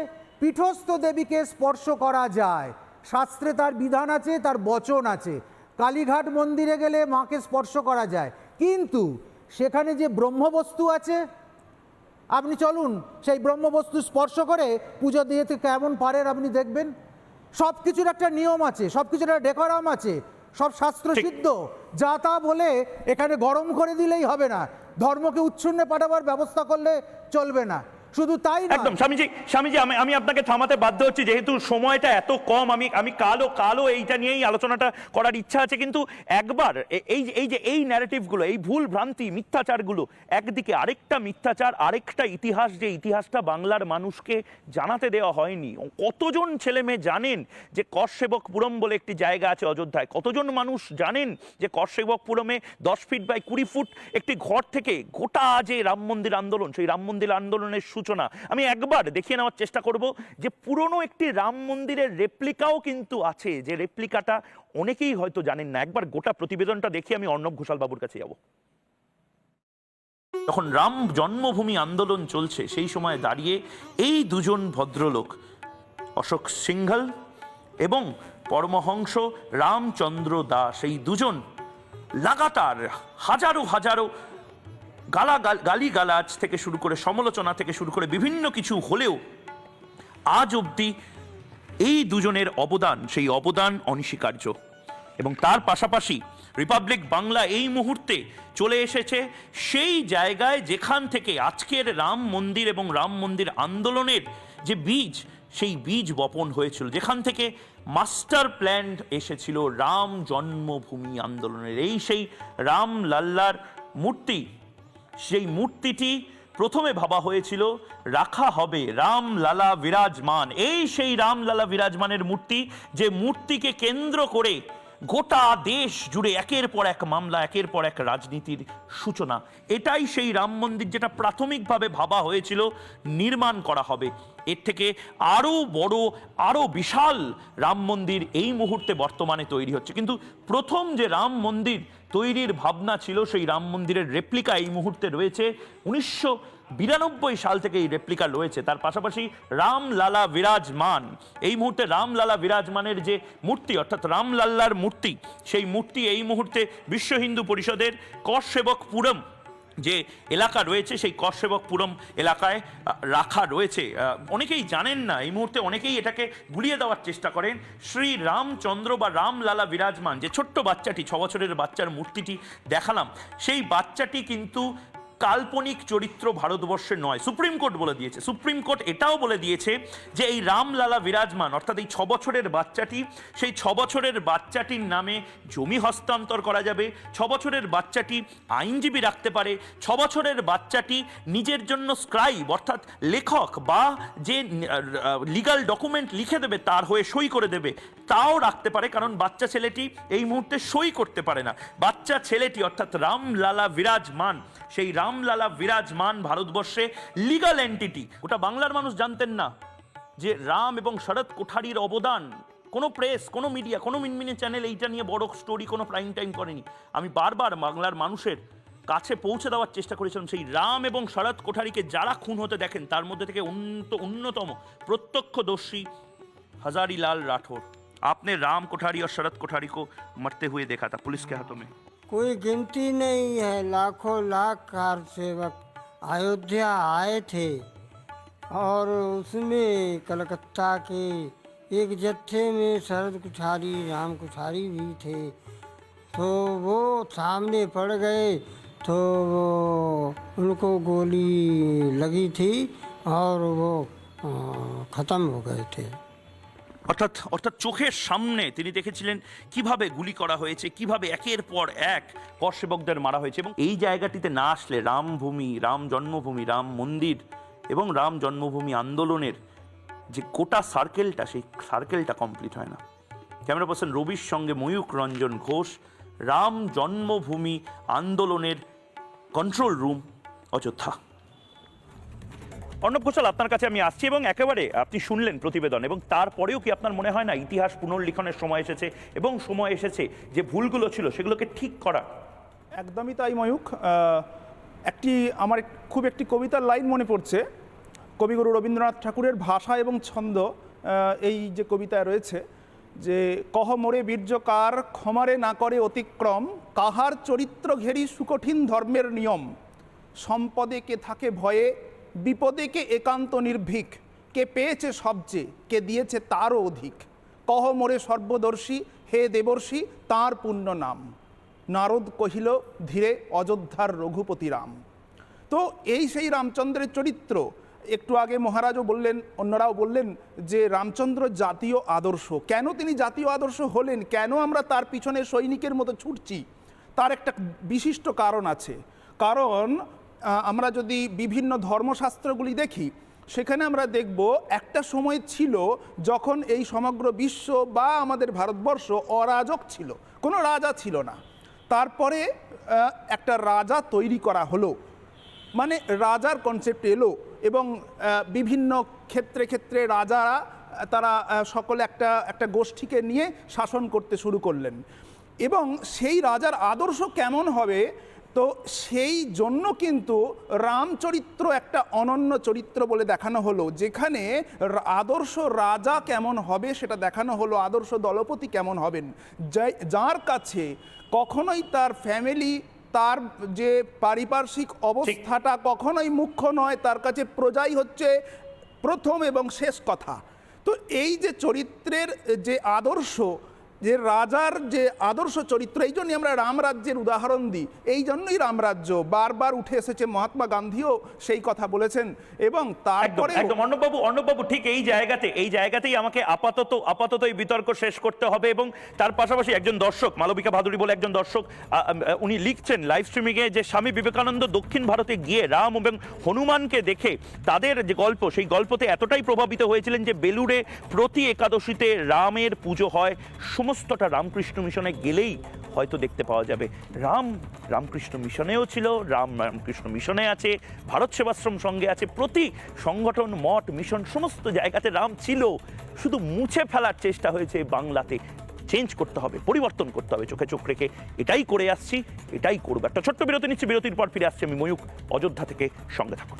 পীঠস্থ দেবীকে স্পর্শ করা যায়, শাস্ত্রে তার বিধান আছে, তার বচন আছে। কালীঘাট মন্দিরে গেলে মাকে স্পর্শ করা যায়, কিন্তু সেখানে যে ব্রহ্মবস্তু আছে, আপনি চলুন সেই ব্রহ্মবস্তু স্পর্শ করে পুজো দিতে কেমন পারেন আপনি দেখবেন। সব কিছুর একটা নিয়ম আছে, সব কিছুর একটা ডেকোরাম আছে, সব শাস্ত্র সিদ্ধ। যা তা বলে এখানে গরম করে দিলেই হবে না, ধর্মকে উচ্ছন্নে পাঠাবার ব্যবস্থা করলে চলবে না। শুধু তাই না, একদম স্বামীজি আমি আপনাকে থামাতে বাধ্য হচ্ছি, যেহেতু সময়টা এত কম। আমি কালো এইটা নিয়েই আলোচনাটা করার ইচ্ছা আছে, কিন্তু একবার এই ন্যারেটিভগুলো, এই ভুল ভ্রান্তি, মিথ্যাচারগুলো একদিকে, আরেকটা মিথ্যাচার, আরেকটা ইতিহাস, যে ইতিহাসটা বাংলার মানুষকে জানাতে দেওয়া হয়নি। কতজন ছেলে মেয়ে জানেন যে করসেবকপুরম বলে একটি জায়গা আছে অযোধ্যায়? কতজন মানুষ জানেন যে করসেবকপুরমে 10 ফিট বাই 20 ফুট একটি ঘর থেকে গোটা যে রাম মন্দির আন্দোলন, সেই রাম মন্দির আন্দোলনের সূচনা। আমি একবার দেখিয়ে নেওয়ার চেষ্টা করব যে পুরনো একটি রাম মন্দিরের রেপ্লিকাও কিন্তু আছে, যে রেপ্লিকাটা অনেকেই হয়তো জানেন না। একবার গোটা প্রতিবেদনটা দেখি, আমি অর্ণব ঘোষাল বাবুর কাছে যাব। যখন রাম জন্মভূমি আন্দোলন চলছে সেই সময় দাঁড়িয়ে এই দুজন ভদ্রলোক অশোক সিংঘল এবং পরমহংস রামচন্দ্র দাস, এই দুজন লাগাতার হাজারো হাজারো গালিগালাজ থেকে শুরু করে সমালোচনা থেকে শুরু করে বিভিন্ন কিছু হলেও আজ অবধি এই দুজনের অবদান, সেই অবদান অনস্বীকার্য। এবং তার পাশাপাশি রিপাবলিক বাংলা এই মুহূর্তে চলে এসেছে সেই জায়গায় যেখান থেকে আজকের রাম মন্দির এবং রাম মন্দির আন্দোলনের যে বীজ, সেই বীজ বপন হয়েছিল, যেখান থেকে মাস্টার প্ল্যান এসেছিল রাম জন্মভূমি আন্দোলনের। এই সেই রাম লাল্লার মূর্তি, সেই মূর্তিটি প্রথমে ভাবা হয়েছিল রাখা হবে রাম লালা বিরাজমান। এই সেই রাম লালা বিরাজমানের মূর্তি, যে মূর্তিকে কেন্দ্র করে গোটা দেশ জুড়ে একের পর এক মামলা, একের পর এক রাজনীতির সূচনা। এটাই সেই রাম মন্দির যেটা প্রাথমিকভাবে ভাবা হয়েছিল নির্মাণ করা হবে। এর থেকে আরও বড়, আরও বিশাল রাম মন্দির এই মুহূর্তে বর্তমানে তৈরি হচ্ছে। কিন্তু প্রথম যে রাম মন্দির তৈরির ভাবনা ছিল, সেই রাম মন্দিরের রেপ্লিকা এই মুহূর্তে রয়েছে 1992 সাল থেকে এই রেপ্লিকা রয়েছে। তার পাশাপাশি রামলালা বিরাজমান, এই মুহূর্তে রামলালা বিরাজমানের যে মূর্তি অর্থাৎ রামলাল্লার মূর্তি, সেই মূর্তি এই মুহূর্তে বিশ্ব হিন্দু পরিষদের করসেবকপুরম যে এলাকা রয়েছে, সেই করসেবকপুরম এলাকায় রাখা রয়েছে। অনেকেই জানেন না, এই মুহূর্তে অনেকেই এটাকে গুলিয়ে দেওয়ার চেষ্টা করেন। শ্রী রামচন্দ্র বা রামলালা বিরাজমান, যে ছোট্ট বাচ্চাটি, 6 বছরের বাচ্চার মূর্তিটি দেখালাম, সেই বাচ্চাটি কিন্তু কাল্পনিক চরিত্র ভারতবর্ষের নয়। সুপ্রিম কোর্ট বলে দিয়েছে, সুপ্রিম কোর্ট এটাও বলে দিয়েছে যে এই রামলালা বিরাজমান অর্থাৎ এই 6 বছরের বাচ্চাটি, সেই 6 বছরের বাচ্চাটির নামে জমি হস্তান্তর করা যাবে, 6 বছরের বাচ্চাটি আইনজীবী রাখতে পারে, 6 বছরের বাচ্চাটি নিজের জন্য স্ক্রাইব অর্থাৎ লেখক বা যে লিগাল ডকুমেন্ট লিখে দেবে তার হয়ে সই করে দেবে, তাও রাখতে পারে। কারণ বাচ্চা ছেলেটি এই মুহূর্তে সই করতে পারে না। বাচ্চা ছেলেটি অর্থাৎ রামলালা বিরাজমান, সেই রামলালা বিরাজমান ভারতবর্ষে লিগাল এন্টিটি। ওটা বাংলার মানুষ জানতেন না যে রাম এবং শরৎ কোঠারির অবদান। কোনো প্রেস, কোনো মিডিয়া, কোনো মিনমিনে চ্যানেল এইটা নিয়ে বড় স্টোরি কোনো প্রাইম টাইম করেনি। আমি বারবার বাংলার মানুষের কাছে পৌঁছে দেওয়ার চেষ্টা করেছিলাম সেই রাম এবং শরৎ কোঠারিকে যারা খুন হতে দেখেন তার মধ্যে থেকে অন্যতম প্রত্যক্ষদর্শী हजारीलाल राठौर। आपने राम कोठारी और शरद कोठारी को मरते हुए देखा था पुलिस के हाथों में। कोई गिनती नहीं है, लाखों लाख कार सेवक अयोध्या आए थे और उसमें कलकत्ता के एक जत्थे में शरद कोठारी, राम कोठारी भी थे। तो वो सामने पड़ गए तो वो उनको गोली लगी थी और वो ख़त्म हो गए थे। অর্থাৎ চোখের সামনে তিনি দেখেছিলেন কিভাবে গুলি করা হয়েছে, কিভাবে একের পর এক করসেবকদের মারা হয়েছে। এবং এই জায়গাটিতে না আসলে রামভূমি, রাম জন্মভূমি, রাম মন্দির এবং রাম জন্মভূমি আন্দোলনের যে গোটা সার্কেলটা, সেই সার্কেলটা কমপ্লিট হয় না। ক্যামেরা পার্সন রবির সঙ্গে ময়ূক রঞ্জন ঘোষ, রাম জন্মভূমি আন্দোলনের কন্ট্রোল রুম, অযোধ্যা। অর্ণব ঘোষাল, আপনার কাছে আমি আসছি এবং একেবারে আপনি শুনলেন প্রতিবেদন, এবং তারপরেও কি আপনার মনে হয় না ইতিহাস পুনর্লিখনের সময় এসেছে এবং সময় এসেছে যে ভুলগুলো ছিল সেগুলোকে ঠিক করা? একদমই তাই ময়ূক। আমার খুব একটি কবিতার লাইন মনে পড়ছে, কবিগুরু রবীন্দ্রনাথ ঠাকুরের ভাষা এবং ছন্দ এই যে কবিতায় রয়েছে যে কহ মোরে বীর্যকার ক্ষমারে না করে অতিক্রম, কাহার চরিত্র ঘেরি সুকঠিন ধর্মের নিয়ম, সম্পদে কে থাকে ভয়ে, বিপদে কে একান্ত নির্ভীক, কে পেয়েছে সবচেয়ে, কে দিয়েছে তারও অধিক, কহ মোরে সর্বদর্শী হে দেবর্ষী তাঁর পুণ্য নাম, নারদ কহিল ধীরে অযোধ্যার রঘুপতি রাম। তো এই সেই রামচন্দ্রের চরিত্র। একটু আগে মহারাজও বললেন, অন্যরাও বললেন যে রামচন্দ্র জাতীয় আদর্শ। কেন তিনি জাতীয় আদর্শ হলেন, কেন আমরা তার পিছনে সৈনিকের মতো ছুটছি, তার একটা বিশিষ্ট কারণ আছে। কারণ আমরা যদি বিভিন্ন ধর্মশাস্ত্রগুলি দেখি সেখানে আমরা দেখব একটা সময় ছিল যখন এই সমগ্র বিশ্ব বা আমাদের ভারতবর্ষ অরাজক ছিল, কোনো রাজা ছিল না। তারপরে একটা রাজা তৈরি করা হলো, মানে রাজার কনসেপ্ট এলো এবং বিভিন্ন ক্ষেত্রে রাজারা তারা সকলে একটা গোষ্ঠীকে নিয়ে শাসন করতে শুরু করলেন। এবং সেই রাজার আদর্শ কেমন হবে তো সেই জন্য কিন্তু রামচরিত্র একটা অনন্য চরিত্র বলে দেখানো হলো, যেখানে আদর্শ রাজা কেমন হবে সেটা দেখানো হলো, আদর্শ দলপতি কেমন হবেন, যার কাছে কখনোই তার ফ্যামিলি, তার যে পারিপার্শ্বিক অবস্থাটা কখনোই মুখ্য নয়, তার কাছে প্রজাই হচ্ছে প্রথম এবং শেষ কথা। তো এই যে চরিত্রের যে আদর্শ, যে রাজার যে আদর্শ চরিত্র, এই জন্যই আমরা রামরাজ্যের উদাহরণ দিই। এই জন্যই রামরাজ্য বারবার উঠে এসেছে, মহাত্মা গান্ধীও সেই কথা বলেছেন। এবং তারপরে একদম অর্ণববাবু ঠিক এই জায়গাতেই আমাকে আপাতত এই বিতর্ক শেষ করতে হবে। এবং তার পাশাপাশি একজন দর্শক, মালবিকা ভাদুরী বলে একজন দর্শক, উনি লিখছেন লাইভ স্ট্রিমিংয়ে যে স্বামী বিবেকানন্দ দক্ষিণ ভারতে গিয়ে রাম এবং হনুমানকে দেখে তাদের যে গল্প, সেই গল্পতে এতটাই প্রভাবিত হয়েছিলেন যে বেলুড়ে প্রতি একাদশীতে রামের পুজো হয়। সমস্তটা রামকৃষ্ণ মিশনে গেলেই হয়তো দেখতে পাওয়া যাবে। রামকৃষ্ণ মিশনেও ছিল, রামকৃষ্ণ মিশনে আছে, ভারত সেবাশ্রম সঙ্গে আছে, প্রতি সংগঠন, মঠ, মিশন সমস্ত জায়গাতে রাম ছিল। শুধু মুছে ফেলার চেষ্টা হয়েছে বাংলাতে। চেঞ্জ করতে হবে, পরিবর্তন করতে হবে, চোখে চোখ রেখে এটাই করে আসছি, এটাই করবো। একটা ছোট্ট বিরতি নিচ্ছি, বিরতির পর ফিরে আসছি আমি ময়ূক, অযোধ্যা থেকে। সঙ্গে থাকুন।